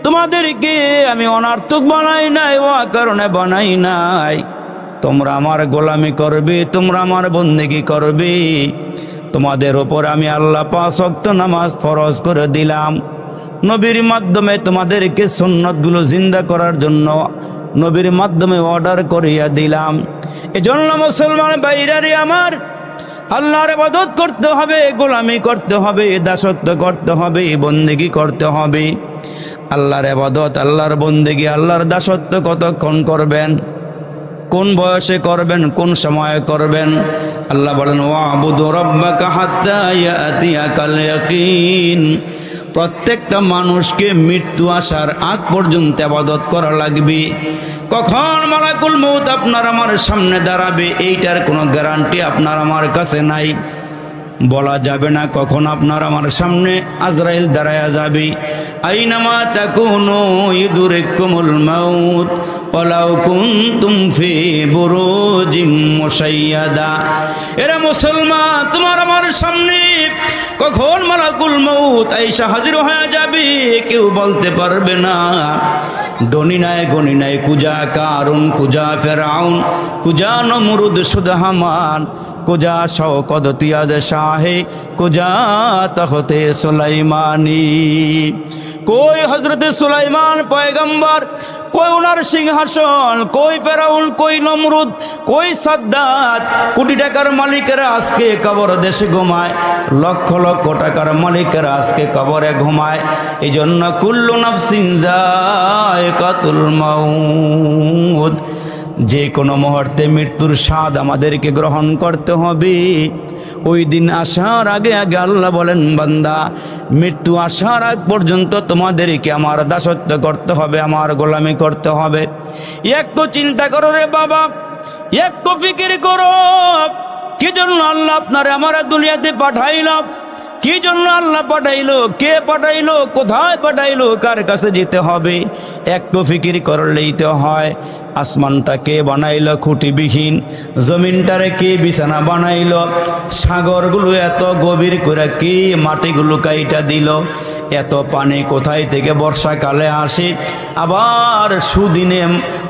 তোমাদেরকে আমি অনার্থক বানাই নাই, ও কারণে বানাই নাই। তোমরা আমার গোলামি করবে, তোমরা আমার বন্দেগী করবে। তোমাদের ওপর আমি আল্লাহ 5 ওয়াক্ত নামাজ ফরজ করে দিলাম। নবীর মাধ্যমে তোমাদেরকে সুন্নতগুলো জিন্দা করার জন্য নবীর মাধ্যমে অর্ডার করিয়া দিলাম। এজন্য মুসলমান ভাইরারে আমার, আল্লাহর ইবাদত করতে হবে, গোলামি করতে হবে, দাসত্ব করতে হবে, বন্দেগী করতে হবে। আল্লাহর ইবাদত, আল্লাহর বন্দেগী, আল্লাহর দাসত্ব কতক্ষণ করবেন, কোন বয়সে করবেন, কোন সময়ে করবেন? আল্লাহ বলেন ওয়াবুদু রাব্বাকা হাত্তা ইয়াতিয়াকাল ইয়াকিন। প্রত্যেকটা মানুষকে মৃত্যু আসার আগ পর্যন্ত ইবাদত করা লাগবে। কখন মালাকুল মউত আপনার আমার সামনে দাঁড়াবে এইটার কোনো গ্যারান্টি আপনার আমার কাছে নাই। বলা যাবে না কখন আপনার আমার সামনে আজরাইল দাঁড়ায়া যাবে। আইনামা তাকুনু ইউদরিকুমুল মাউত ওয়ালাউ কুনতুম ফি বুরুজিম মুশাইয়াদা। এরা মুসলমান, তোমার আমার সামনে কখন মালাকুল মউত আইসা হাজির হয়ে যাবে কেউ বলতে পারবে না। ধনী নাই, গণী নাই, কুজা কারুন, কুজা ফেরাউন, কুজা নমরুদ সুদা হামান, কুজা শওকততিয়াজ শাহে, কুজা তখতে সুলাইমানি। কই হযরতে সুলাইমান পয়গম্বর, কই ওনার সিংহাসন, কই ফেরাউন, কই নমরুদ, কই সাদ্দাত। কোটি টাকার মালিকেরা আজকে কবর দেশে ঘুমায়, লক্ষ লক্ষ টাকার মালিকেরা আজকে কবরে ঘুমায়। এই জন্য কুল্লু নাফসিন যায়কাতুল মাউত, যে কোনো মুহূর্তে মৃত্যুর স্বাদ আমাদেরকে গ্রহণ করতে হবে। ওই দিন আসার আগে আগে আল্লাহ বলেন বান্দা, মৃত্যু আসার আগ পর্যন্ত তোমাদেরকে আমার দাসত্ব করতে হবে, আমার গোলামি করতে হবে। একটু চিন্তা করো রে বাবা, একটু ফিকির করো, কি জন্য আল্লাহ আপনারে আমার দুনিয়াতে পাঠাইলাম, কি জন্য আল্লাহ পাঠাইলো, কে পাঠাইলো, কোথায় পাঠাইলো, কার কাছে যেতে হবে। একটু ফিকির করলেই তো হয়। আসমানটা কে বানাইলো খুঁটিবিহীন, জমিনটারে কে বিছানা বানাইলো, সাগরগুলো এত গভীর করে কে মাটিগুলো কাইটা দিল, এত পানি কোথায় থেকে বর্ষাকালে আসে, আবার সুদিনে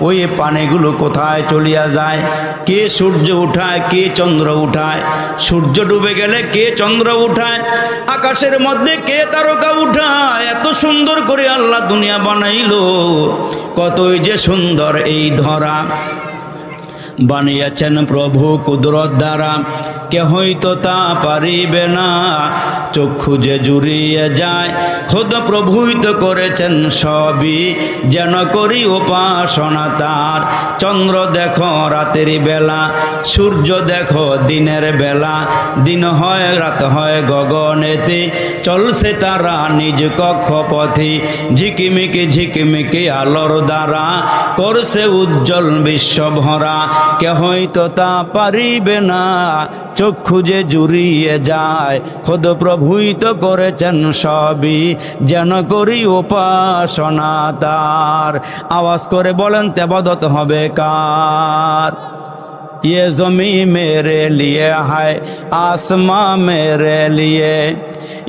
ওই পানিগুলো কোথায় চলিয়া যায়, কে সূর্য উঠায়, কে চন্দ্র উঠায়, সূর্য ডুবে গেলে কে চন্দ্র উঠায়, আকাশের মধ্যে কে তারকা উঠায়। এত সুন্দর করে আল্লাহ দুনিয়া বানাইলো, কতই যে সুন্দর এই ধরা বানিয়েছেন প্রভু কুদরত দ্বারা, কেহই তো তা পারিবে না। চক্ষু যে জুড়িয়ে যায়, খোদ প্রভুই তো করেছেন সবই, যেন করি উপাসনা তার। চন্দ্র দেখো রাতের বেলা, সূর্য দেখো দিনের বেলা, দিন হয় রাত হয় গগনেতে, চলছে তারা নিজ কক্ষপথে, ঝিকিমিকি ঝিকিমিকি আলোর দ্বারা করছে উজ্জ্বল বিশ্ব ভরা, কেহই তো তা পারিবে না। চক্ষু যে জুড়িয়ে যায়, খোদ প্রভুই তো করেছেন সবই, যেন করি উপাসনা তার। আওয়াজ করে বলেন ইবাদত হবে কার? ये ज़मीं मेरे लिए है, आसमां मेरे लिए,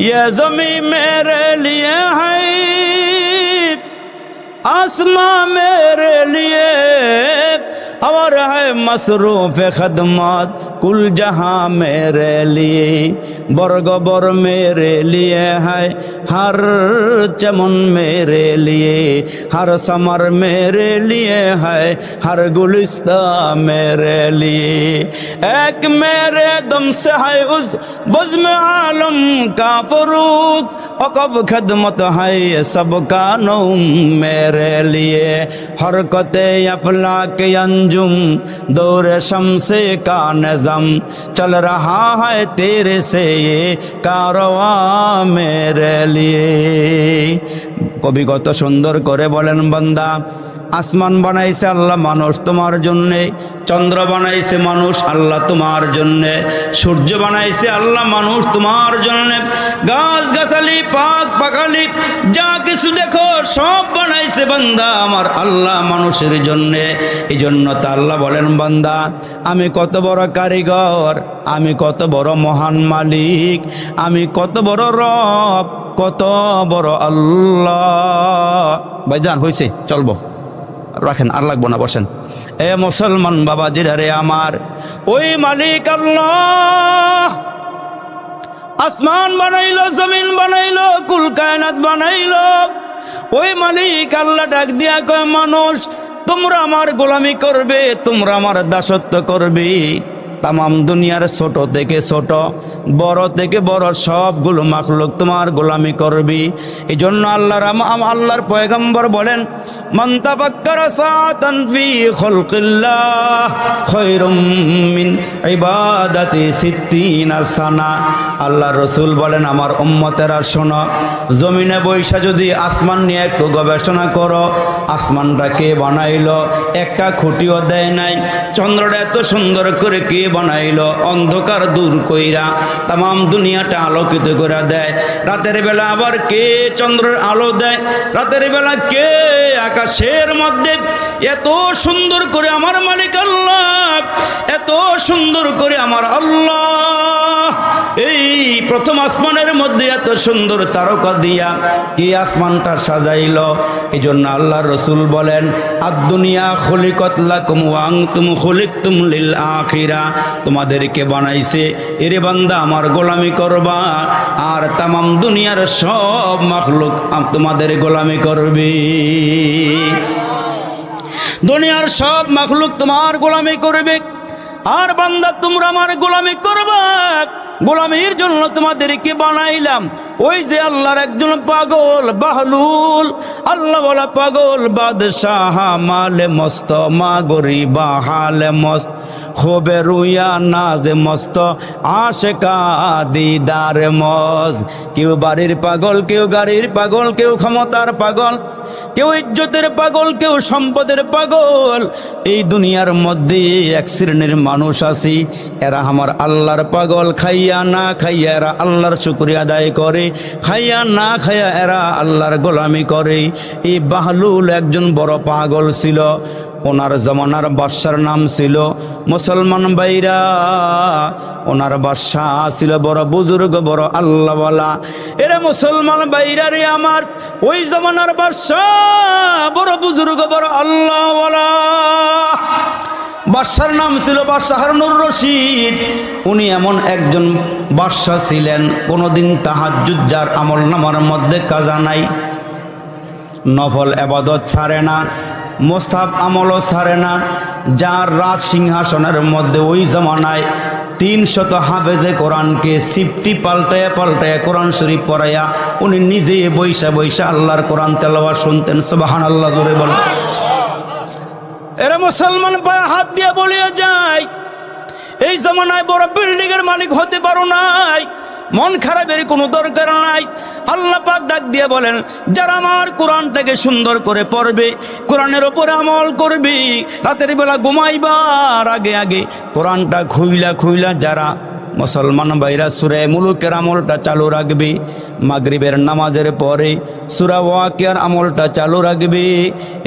ये ज़मीं मेरे लिए है, आसमां मेरे लिए, और है मसरूफ़ खदमत कुल जहां मेरे लिए। बरगबर मेरे लिए है, हर चमन मेरे लिए, हर समर मेरे लिए है, हर गुलिस्ता मेरे लिए। एक मेरे दम से है उस बज़्म आलम का फरूक, अकब खदमत है ये सबका नौम मेरे लिए। हरकते अफलाक अंजुम दौरे शम्से का निज़ाम, चल रहा है तेरे से ये कारवा मेरे लिए। কবি কত সুন্দর করে বলেন বান্দা, আসমান বানাইছে আল্লাহ মানুষ তোমার জন্যে, চন্দ্র বানাইছে মানুষ আল্লাহ তোমার জন্যে, সূর্য বানাইছে আল্লাহ মানুষ তোমার জন্যে, গাছ গাছালি পাক পাখালি যা কিছু দেখো সব বানাইছে বান্দা আমার আল্লাহ মানুষের জন্যে। এই জন্য তা আল্লাহ বলেন বান্দা, আমি কত বড় কারিগর, আমি কত বড় মহান মালিক, আমি কত বড় রব, কত বড় আল্লাহ। ভাইজান হয়েছে, চলবো, রাখেন, আর লাগবো না, বসেন। এ মুসলমান বাবাজিরা রে আমার, ওই মালিক আল্লাহ আসমান বানাইলো, জমিন বানাইলো, কুল কায়নাত বানাইলো। ওই মালিক আল্লাহ ডাক দিয়া কয়, মানুষ তোমরা আমার গোলামি করবে, তোমরা আমার দাসত্ব করবে। তামাম দুনিয়ার ছোট থেকে ছোট, বড় থেকে বড় সবগুলো মাখলুক তোমার গোলামি করবি। এই জন্য আল্লাহর পয়গম্বর বলেন, মান তাফাক্কারা সাআতান ফি খালকিল্লাহ খায়রুম মিন ইবাদাতি সিত্তিনা সানা। আল্লাহ রসুল বলেন, আমার উম্মতেরা শোনো, জমিনে বৈশা যদি আসমান নিয়ে একটু গবেষণা করো, আসমানটা কে বানাইলো? একটা খুঁটিও দেয় নাই। চন্দ্রটা এত সুন্দর করে কে বানাইলো? অন্ধকার দূর কইরা তাম দুনিয়াটা আলোকিত করে দেয়। রাতের বেলা আবার কে চন্দ্রের আলো দেয়? রাতের বেলা কে আকাশের মধ্যে এত সুন্দর করে আমার মালিক আল্লাহ, এত সুন্দর করে আমার আল্লাহ এই প্রথম আসমানের মধ্যে এত সুন্দর তারকা দিয়া কি আসমানটা সাজাইল। এই জন্য আল্লাহ রসুল বলেন, আদ-দুনিয়া খুলিকাত লাকুম ওয়া আনতুম খুলিকতুম লিল আখিরা। তোমাদেরকে বানাইছে এরে বান্দা আমার গোলামি করবা, আর তামাম দুনিয়ার সব মাখলুক তোমাদের গোলামি করবে। দুনিয়ার সব মাখলুক তোমার গোলামি করবে, আর বান্দা তোমরা আমার গোলামি করবা। গোলামির জন্য তোমাদেরকে বানাইলাম। ওই যে আল্লাহর একজন পাগল বাহলুল, আল্লাহ বলা পাগল, বাদশাহ মালে মস্ত, মা গরিবা হালে মস্ত, খোবে রুইয়া নাজে মস্ত, আশেকা দিদার মজ। কেউ বাড়ির পাগল, কেউ গাড়ির পাগল, কেউ ক্ষমতার পাগল, কেউ ইজ্জতের পাগল, কেউ সম্পদের পাগল। এই দুনিয়ার মধ্যে এক শ্রেণীর মানুষ আছি, এরা আমার আল্লাহর পাগল। খাইয়া না খাইয়া এরা আল্লাহর শুকরিয়া আদায় করে, খাইয়া না খাইয়া এরা আল্লাহর গোলামি করে। এই বাহলুল একজন বড় পাগল ছিল। ওনার জমানার বাদশার নাম ছিল মুসলমান বাইরা। ওনার বাদশাহ ছিল বড় বুজুর্গ, বড় আল্লাহওয়ালা। এরে মুসলমান বাইরা রে আমার, ওই জমানার বাদশাহ বড় বুজুর্গ, বড় আল্লাহওয়ালা। বাদশার নাম ছিল বাদশাহ হারুনুর রশিদ। উনি এমন একজন বাদশাহ ছিলেন, কোনোদিন তাহাজ্জুদ যার আমল নামার মধ্যে কাজা নাই, নফল ইবাদত ছাড়ে না, মোস্তাহাব আমলও ছাড়ে না। যার রাজ সিংহাসনের মধ্যে ওই জামানায় 300 হাফেজে কোরআনকে সিফটি পাল্টায়া পাল্টায়া কোরআন শরীফ পড়াইয়া উনি নিজে বৈশা বৈশা আল্লাহর কোরআন তেলাওয়াত শুনতেন। সুবহানাল্লাহ, জোরে বলেন। এরা মুসলমান পায়ে হাত দিয়ে বলিয়া যায়, এই জামানায় বড় বিল্ডিং এর মালিক হতে পারো নাই, মন খারাপের কোনো দরকার নাই। আল্লাহ পাক ডাক দিয়ে বলেন, যারা আমার কোরআনটাকে সুন্দর করে পড়বে, কোরআনের ওপরে আমল করবে, রাতের বেলা ঘুমাইবার আগে আগে কোরআনটা খুইলা খুইলা যারা মুসলমান ভাইরা সূরা মুলুকের আমলটা চালু রাখবে, মাগরিবের নামাজের পরে সূরা ওয়াকিয়ার আমলটা চালু রাখবে।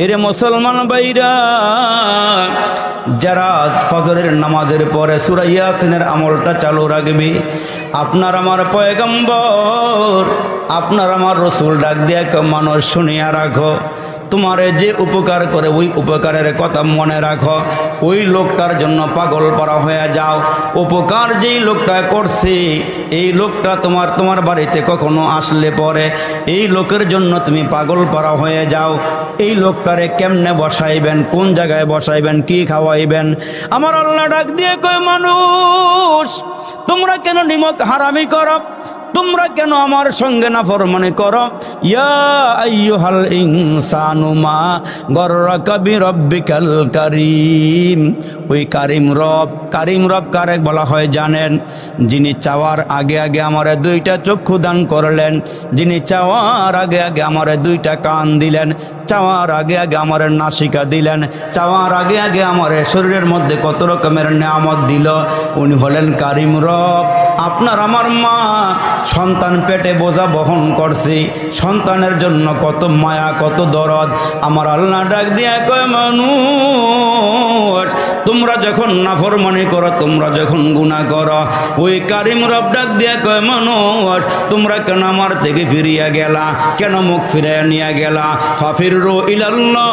এরে মুসলমান ভাইরা, যারা ফজরের নামাজের পরে সূরা ইয়াসিনের আমলটা চালু রাখবে, আপনার আমার পয়গম্বর, আপনার আমার রসুল ডাক দিয়ে মানুষ শুনিয়া রাখো, তোমারে যে উপকার করে ওই উপকারের কথা মনে রাখো, ওই লোকটার জন্য পাগল পারা হয়ে যাও। উপকার যেই লোকটা করছে, এই লোকটা তোমার বাড়িতে কখনো আসলে পরে এই লোকের জন্য তুমি পাগল পারা হয়ে যাও। এই লোকটারে কেমনে বসাইবেন, কোন জায়গায় বসাইবেন, কি খাওয়াইবেন। আমার আল্লাহ ডাক দিয়ে কয়, মানুষ তোমরা কেন নিমক হারামি করো, তোমরা কেন আমার সঙ্গে নাফরমানি করো। ইয়া আইয়ুহাল ইনসানু মা গররাকা বিরাব্বিকাল কারীম। ওই কারিম রব কারে বলা হয় জানেন? যিনি চাওয়ার আগে আগে আমারে 2টা চক্ষু দান করলেন, যিনি চাওয়ার আগে আগে আমারে 2টা কান দিলেন, চাওয়ার আগে আগে আমারে নাসিকা দিলেন, চাওয়ার আগে আগে আমারে শরীরের মধ্যে কত রকমের নিয়ামত দিল, উনি হলেন কারিম রব। আপনার আমার মা সন্তান পেটে বোঝা বহন করছে, সন্তানের জন্য কত মায়া, কত দরদ। আমার আল্লাহ ডাক দিয়া কয়, মানুষ তোমরা যখন নাফরমানি করো, তোমরা যখন গুনাহ করো, ওই কারিম রব ডাক দিয়া কয় মানুষ তোমরা কেন আমার থেকে ফিরিয়া গেলা, কেন মুখ ফিরিয়ে নিয়ে গেলা? ফাফিরু ইলাল্লাহ,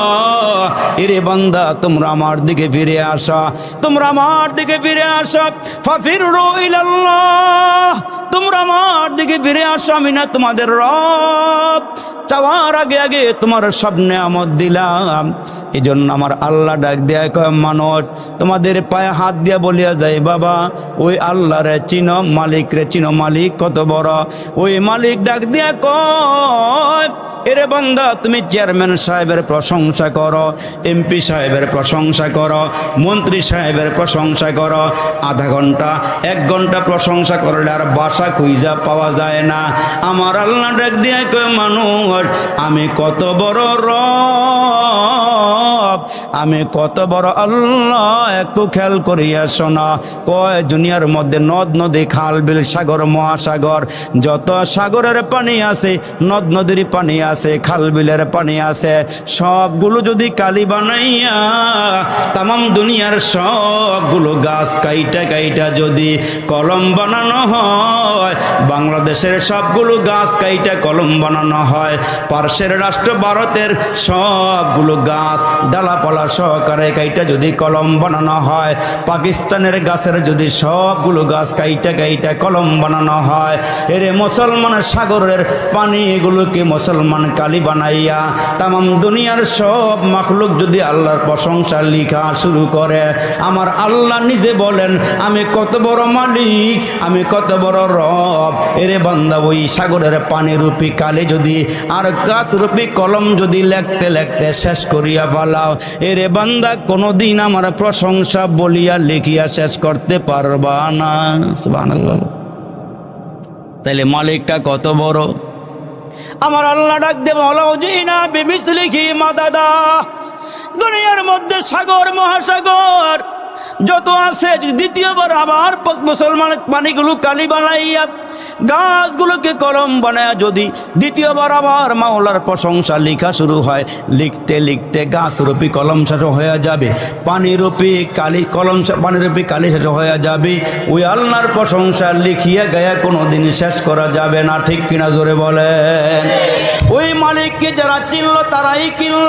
এরে বান্দা তোমরা আমার দিকে ফিরে আসো, তোমরা আমার দিকে ফিরে আসো। ফাফিরু ইলাল্লাহ, তোমরা আমার দিকে ফিরে আসো, আমি না তোমাদের রব, চাওয়ার আগে আগে তোমার সব নেয়ামত দিলাম। এই জন্য আমার আল্লাহ ডাক দেয়া কয় মানুষ তোমাদের পায়ে হাত দিয়া বলিয়া যায়, বাবা ওই আল্লাহ রে চিনো, মালিক রে চিনো, মালিক কত বড়। ওই মালিক ডাক দিয়া কয়, এরে বান্দা তুমি চেয়ারম্যান সাহেবের প্রশংসা করো, এমপি সাহেবের প্রশংসা করো, মন্ত্রী সাহেবের প্রশংসা করো, আধা ঘন্টা 1 ঘন্টা প্রশংসা করলে আর বাসা খুঁজা পাওয়া যায় না। আমার আল্লাহ ডাক দিয়া কয় মানুষ আমি কত বড় রব, আমি কত বড় আল্লাহ, একটু খেয়াল করিয়া শোনা। কয় দুনিয়ার মধ্যে নদ নদী, খাল বিল, সাগর মহাসাগর, যত সাগরের পানি আছে, নদ নদীর পানি আছে, খাল বিলের পানি আছে, সবগুলো যদি কালি বানাইয়া তামাম দুনিয়ার সবগুলো গাছ কাইটা কাইটা যদি কলম বানানো হয়, বাংলাদেশের সবগুলো গাছ কাইটা কলম বানানো হয়, পার্শ্বের রাষ্ট্র ভারতের সবগুলো গাছ ডালাপালা সহকারে কাইটা যদি কলম বানানো হয়, পাকিস্তানের গাছের যদি সবগুলো গাছ কাইটা কাইটা কলম বানানো হয়, এরে মুসলমানের সাগরের পানি এগুলোকে মুসলমান কালি বানাইয়া তামাম দুনিয়ার সব মাখলুক যদি আল্লাহর প্রশংসা লিখা শুরু করে, আমার আল্লাহ নিজে বলেন আমি কত বড় মালিক, আমি কত বড় রব। এরে বান্দা ওই সাগরের পানি রূপী কালি যদি আর গাছ রূপী কলম যদি লিখতে লিখতে শেষ করিয়া ফেলাও, এরে বান্দা কোনদিন আমার প্রশংসা বলিয়া লিখিয়া শেষ করতে পারবা না। সুবহানাল্লাহ। তাইলে মালিকটা কত বড়। আমার আল্লাহ ডাক দেব আলাউজিনা বিমিসলিহি মাদাদা, দুনিয়ার মধ্যে সাগর মহাসাগর যত আছে দ্বিতীয়বার আবার মুসলমানের পানিগুলো কালি বানাইয়া গাছগুলোকে কলম বানায় যদি দ্বিতীয়বার আবার মাওলার প্রশংসা লেখা শুরু হয়, লিখতে লিখতে গাছ রূপী কলম শেষ হয়ে যাবে, পানি রূপী কালি কলম পানি রূপী কালি শেষ হয়ে যাবে, ওই আল্লাহর প্রশংসা লিখিয়া গায়া কোনোদিন শেষ করা যাবে না। ঠিক কিনা জোরে বলেন। ওই মালিককে যারা চিনল তারাই কিনল,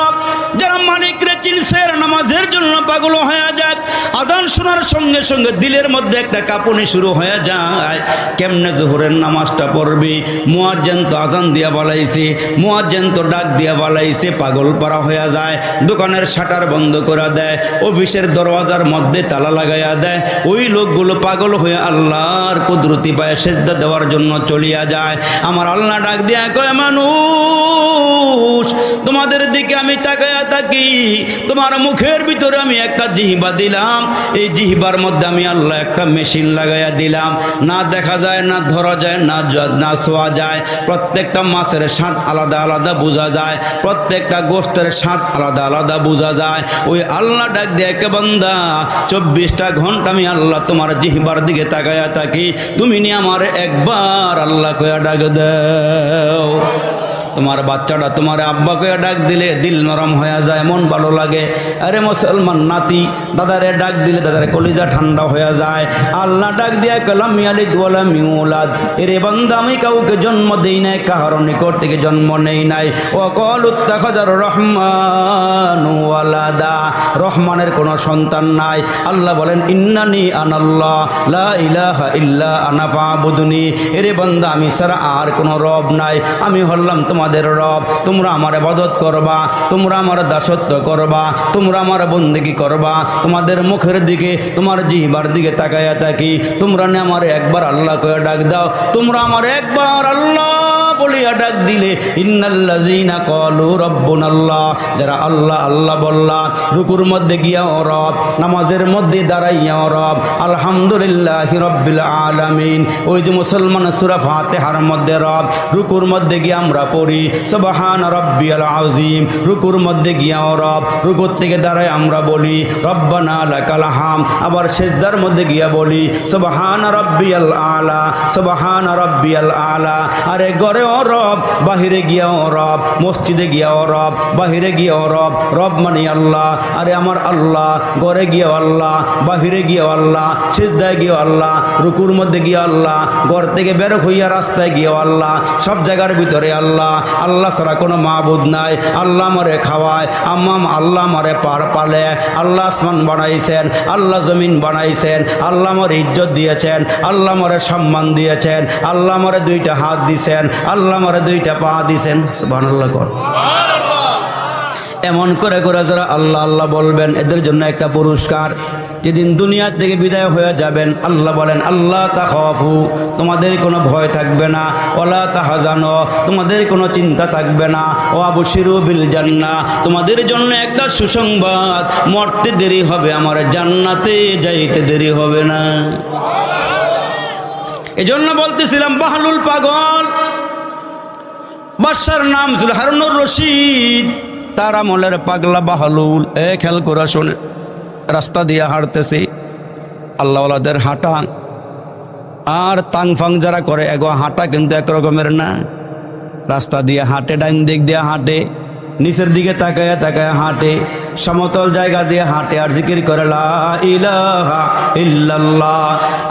যারা মালিকরে চিনছে নামাজের জন্য পাগল হয়ে যায়, আজান শোনার সঙ্গে সঙ্গে দিলের মধ্যে একটা কাঁপুনি শুরু হয়ে যায়, কেমনে জোহরের নামাজটা পড়বি, মুয়াজ্জিন তো আজান দিয়া বলাইছে, মুয়াজ্জিন তো ডাক দিয়া বলাইছে, পাগল পারা হয়ে যায়, দোকানের শাটার বন্ধ করে দেয়, অফিসের দরওয়াজার মধ্যে তালা লাগাইয়া দেয়, ওই লোকগুলো পাগল হয়ে আল্লাহর কুদরতি পায়ে সেজদা দেওয়ার জন্য চলিয়া যায়। আমার আল্লাহ ডাক দিয়া কয় মানুষ তোমাদের দিকে আমি তাকায়া থাকি, তোমার মুখের ভিতরে আমি একটা জিহ্বা দিলাম, এই জিহ্বার মধ্যে আমি আল্লাহ একটা মেশিন লাগাইয়া দিলাম, না দেখা যায়, না ধরা যায়, না ছোঁয়া যায়, প্রত্যেকটা মাছের স্বাদ আলাদা আলাদা বোঝা যায়, প্রত্যেকটা গোশতের স্বাদ আলাদা আলাদা বোঝা যায়। ওই আল্লাহ ডাক দিয়ে কে বান্দা 24টা ঘন্টা আমি আল্লাহ তোমার জিহ্বার দিকে তাকায়া থাকি, তুমি নি আমার একবার আল্লাহ কয়া ডাক দাও। তোমার বাচ্চাটা তোমার আব্বাকে ডাক দিলে দিল নরম হয়ে যায়, মন ভালো লাগে। আরে মুসলমান নাতি দাদারে ডাক দিলে দাদারে কলিজা ঠান্ডা হয়ে যায়। আল্লাহ ডাক দিয়া কালাম ইয়ালিদ ওয়ালা মিউলাদ, এরে বান্দা আমি কাউকে জন্ম দেই নাই, কাহার নিকট থেকে জন্ম নেই নাই। ওয়াকালু ইত্তাখাযার রহমানু ওয়ালাদা, রহমানের কোনো সন্তান নাই। আল্লাহ বলেন ইন্নানি আনাল্লাহ লা ইলাহা ইল্লা আনা ফাবুদুনি, এরে বান্দা আমি ছাড়া আর কোনো রব নাই, আমি হলাম তোমাদের রব, তোমরা আমার ইবাদত করবা, তোমরা আমার দাসত্ব করবা, তোমরা আমার বন্দেগী করবা। তোমাদের মুখের দিকে তোমার জিহ্বার দিকে তাকায়া থাকি, তোমরা নে আমার একবার আল্লাহ কয়ে ডাক দাও, তোমরা আমার একবার আল্লাহ বলিয়া ডাক দিলে ইন্নাল্লাযীনা ক্বালু রাব্বুনাল্লাহ, যারা আল্লাহ আল্লাহ বললা, রুকুর মধ্যে গিয়া ও রব, নামাজের মধ্যে দাঁড়াইয়া ও রব, আলহামদুলিল্লাহি রাব্বিল আলামিন। ওই যে মুসলমান সূরা ফাতিহার মধ্যে রব, রুকুর মধ্যে গিয়ে আমরা পড়ি সুবহান রাব্বিয়াল আযীম, রুকুর মধ্যে গিয়া ও রব, রুকুর থেকে দাঁড়ায় আমরা বলি রব্বানা লাকাল হাম, আবার সিজদার মধ্যে গিয়া বলি সুবহান রাব্বিয়াল আলা, সুবহান রাব্বিয়াল আলা। আরে গরে ও রব, বাহিরে গিয়াও রব, মসজিদে গিয়াও রব, বাহিরে গিয়াও রব। রব মানে আল্লাহ। আরে আমার আল্লাহ, ঘরে গিয়েও আল্লাহ, বাহিরে গিয়েও আল্লাহ, সিজদায় গিয়েও আল্লাহ, রুকুর মধ্যে গিয়ে আল্লাহ, ঘর থেকে বের হইয়া রাস্তায় গিয়েও আল্লাহ, সব জায়গার ভিতরে আল্লাহ। আল্লাহ ছাড়া কোনো মাবুদ নাই। আল্লাহ মরে খাওয়ায়, আল্লাহ মরে পালে, আল্লাহ আসমান বানাইছেন, আল্লাহ জমিন বানাইছেন, আল্লাহ মরে ইজ্জত দিয়েছেন, আল্লাহ মরে সম্মান দিয়েছেন, আল্লাহ মরে দুইটা হাত দিছেন, আল্লাহ মরে দুইটা পা দিছেন। সুবহানাল্লাহ কর। এমন করে করে যারা আল্লাহ আল্লাহ বলবেন, এদের জন্য একটা পুরস্কার। যেদিন দুনিয়া থেকে বিদায় হয়ে যাবেন, আল্লাহ বলেন আল্লাহ তাখাফু, তোমাদের কোনো ভয় থাকবে না, ওয়ালা তাহজানু, তোমাদের কোনো চিন্তা থাকবে না, ও আবশিরু বিল জান্নাহ, তোমাদের জন্য একটা সুসংবাদ, মরতে দেরি হবে, আমার জান্নাতে যাইতে দেরি হবে না। এজন্য বলতেছিলাম বাহলুল পাগল, বাদশার নাম ছিল হারুনুর রশিদ, তার আমলের পাগলা বাহলুল। খেয়াল করে শোনে, রাস্তা দিয়ে হাঁটতেছি, আল্লাহওয়ালাদের হাঁটা আর তাংফাং যারা করে এগো হাঁটা কিন্তু একরকমের না। রাস্তা দিয়ে হাঁটে, ডাইন দিক দিয়ে হাঁটে, নিচের দিকে তাকায় তাকায় হাঁটে, সমতল জায়গা দিয়ে হাঁটে আর জিকির করে লা ইলাহা ইল্লাল্লাহ।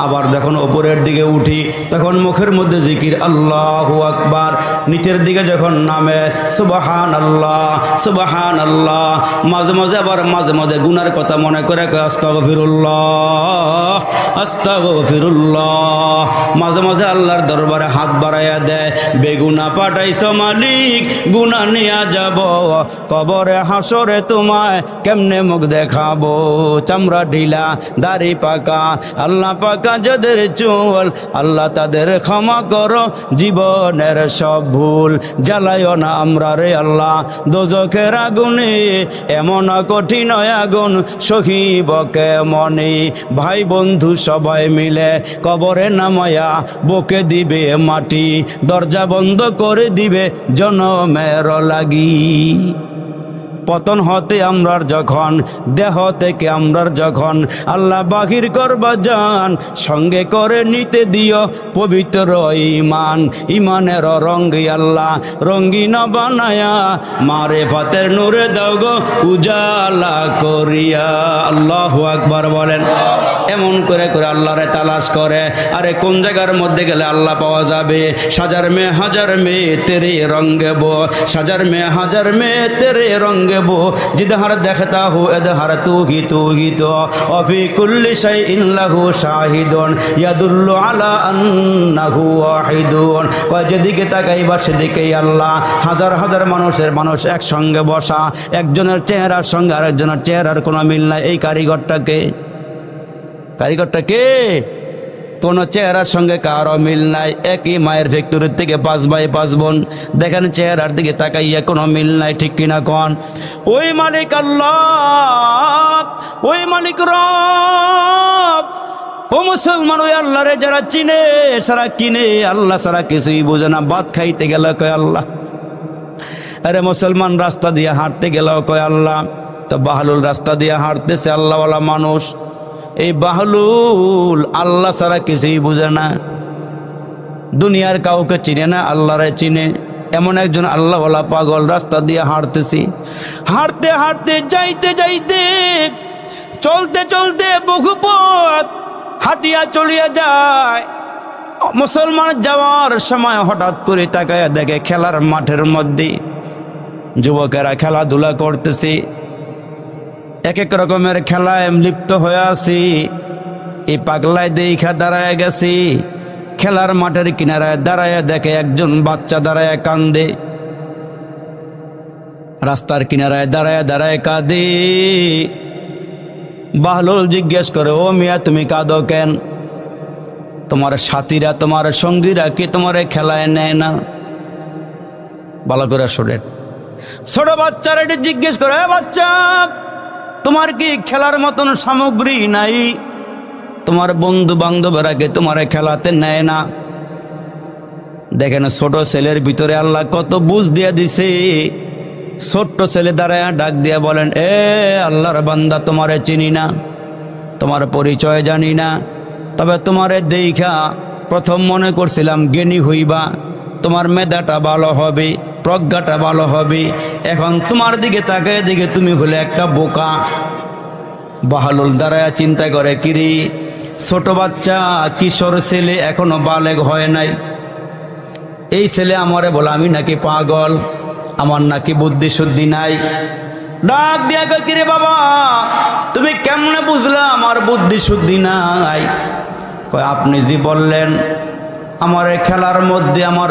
আবার যখন ওপরের দিকে উঠি তখন মুখের মধ্যে জিকির আল্লাহু আকবার, নিচের দিকে যখন নামে সুবহানাল্লাহ সুবহানাল্লাহ। মাঝে মাঝে আবার মাঝে মাঝে গুনার কথা মনে করে কয় আস্তাগফিরুল্লাহ আস্তাগফিরুল্লাহ। মাঝে মাঝে আল্লাহর দরবারে হাত বাড়াইয়া দেয়, বেগুনা পাঠাইছো মালিক, গুনাহ নিয়া যাব কবরে হাসরে, তোমায় কেমনে মুখ দেখাবো, চামড়া ঢিলা দাড়ি পাকা, আল্লাহ পাকা যাদের চুল, আল্লাহ তাদের ক্ষমা করো জীবনের সব ভুল, জ্বালায় না আমরা রে আল্লাহ দোজখের আগুনে, এমন কঠিন আগুন সহিব কেমনে, ভাই বন্ধু সবাই মিলে কবরে নামায়া বুকে দিবে মাটি, দরজা বন্ধ করে দিবে জনমের লাগি। পতন হতে আমরার যখন, দেহ থেকে আমরার যখন, আল্লাহ বাহির করবা জান, সঙ্গে করে নিতে দিও পবিত্র ইমান, ইমানের রঙ্গি আল্লাহ রঙ্গিন বানায়া, মারেফাতের নূরে দাও গো উজালা করিয়া। আল্লাহু আকবার বলেন। এমন করে করে আল্লাহরে তালাশ করে, আরে কোন জায়গার মধ্যে গেলে আল্লাহ পাওয়া যাবে? সাজার মে হাজার মে তেরে রঙ্গে বো, সাজার মে হাজার মে তেরে রঙ্গে বো, জিদহার দেখতা হো এদহার তু হি তো, অফি কুল্লি শাইইন লাহু শাহিদুন ইয়াদুল্লু আলা আন্নাহু ওয়াহিদুন। কয় যেদিকে তাকাইবা সেদিকেই আল্লাহ। হাজার হাজার মানুষ একসঙ্গে বসা, একজনের চেহারার সঙ্গে আরেকজনের চেহারার কোনো মিল নাই। এই কারিগরটাকে, কারিগরটা কে? কোন চেহারার সঙ্গে কারো মিল নাই। একই মায়ের ফ্যাক্টরির থেকে 5 ভাই 5 বোন, দেখেন চেহারার দিকে তাকাইয়া কোনো মিল নাই, ঠিক কিনা কোন? ওই মালিক আল্লাহ, ওই মালিক রব। ও মুসলমান, ওই আল্লাহরে যারা চিনে সারা কিনে, আল্লাহ সারা কিছুই বোঝে না। ভাত খাইতে গেল কয় আল্লাহ, আরে মুসলমান রাস্তা দিয়ে হাঁটতে গেল কয় আল্লাহ। তো বাহলুল রাস্তা দিয়ে হাঁটতেছে, আল্লাহওয়ালা মানুষ। এই বাহলুল আল্লাহ ছাড়া কিছুই বুঝে না, দুনিয়ার কাউকে চিনে না, আল্লাহরে চিনে। এমন একজন আল্লাহওয়ালা পাগল রাস্তা দিয়ে হাঁটতেছি, হাঁটতে হাঁটতে যাইতে যাইতে চলতে চলতে বহু পথ হাঁটিয়া চলিয়া যায়। মুসলমান যাওয়ার সময় হঠাৎ করে তাকায় দেখে খেলার মাঠের মধ্যে যুবকেরা খেলাধুলা করতেছে, এক এক রকমের খেলায় লিপ্ত হয়ে আছি। এই পাগলায় দেখা দাঁড়ায় গেছি, খেলার মাঠের কিনারায় দাঁড়ায় দেখে একজন বাচ্চা দাঁড়ায় কান্দে, রাস্তার কিনারায় দাঁড়ায় দাঁড়ায় কাঁদে। বাহলুল জিজ্ঞেস করে, ও মিয়া তুমি কাঁদো কেন? তোমার সাথীরা তোমার সঙ্গীরা কি তোমার খেলায় নেয় না? ভালো করে শোনেন। ছোট বাচ্চারা এটি জিজ্ঞেস করে, বাচ্চা তোমার কি খেলার মতন সামগ্রী নাই? তোমার বন্ধু বান্ধবেরা কে তোমার খেলাতে নেয় না? দেখেন ছোট ছেলের ভিতরে আল্লাহ কত বুঝ দিয়া দিছে। ছোট্ট ছেলে দাঁড়ায় ডাক দিয়া বলেন, এ আল্লাহর বান্দা, তোমারে চিনি না, তোমার পরিচয় জানি না, তবে তোমারে দেখা প্রথম মনে করছিলাম জ্ঞানী হইবা, তোমার মেধাটা ভালো হবে, প্রজ্ঞাটা ভালো হবে। এখন তোমার দিকে তাকায় দিকে তুমি হলে একটা বোকা। বাহলুল দাঁড়ায় চিন্তা করে, কিরে ছোট বাচ্চা কিশোর ছেলে এখনো বালেগ হয় নাই, এই ছেলে আমারে বলে আমি নাকি পাগল, আমার নাকি বুদ্ধি শুদ্ধি নাই। ডাক দিয়া কয়, কিরে বাবা তুমি কেমনে বুঝলা আমার বুদ্ধি শুদ্ধি নাই? কয় আপনি যে বললেন আমার খেলার মধ্যে আমার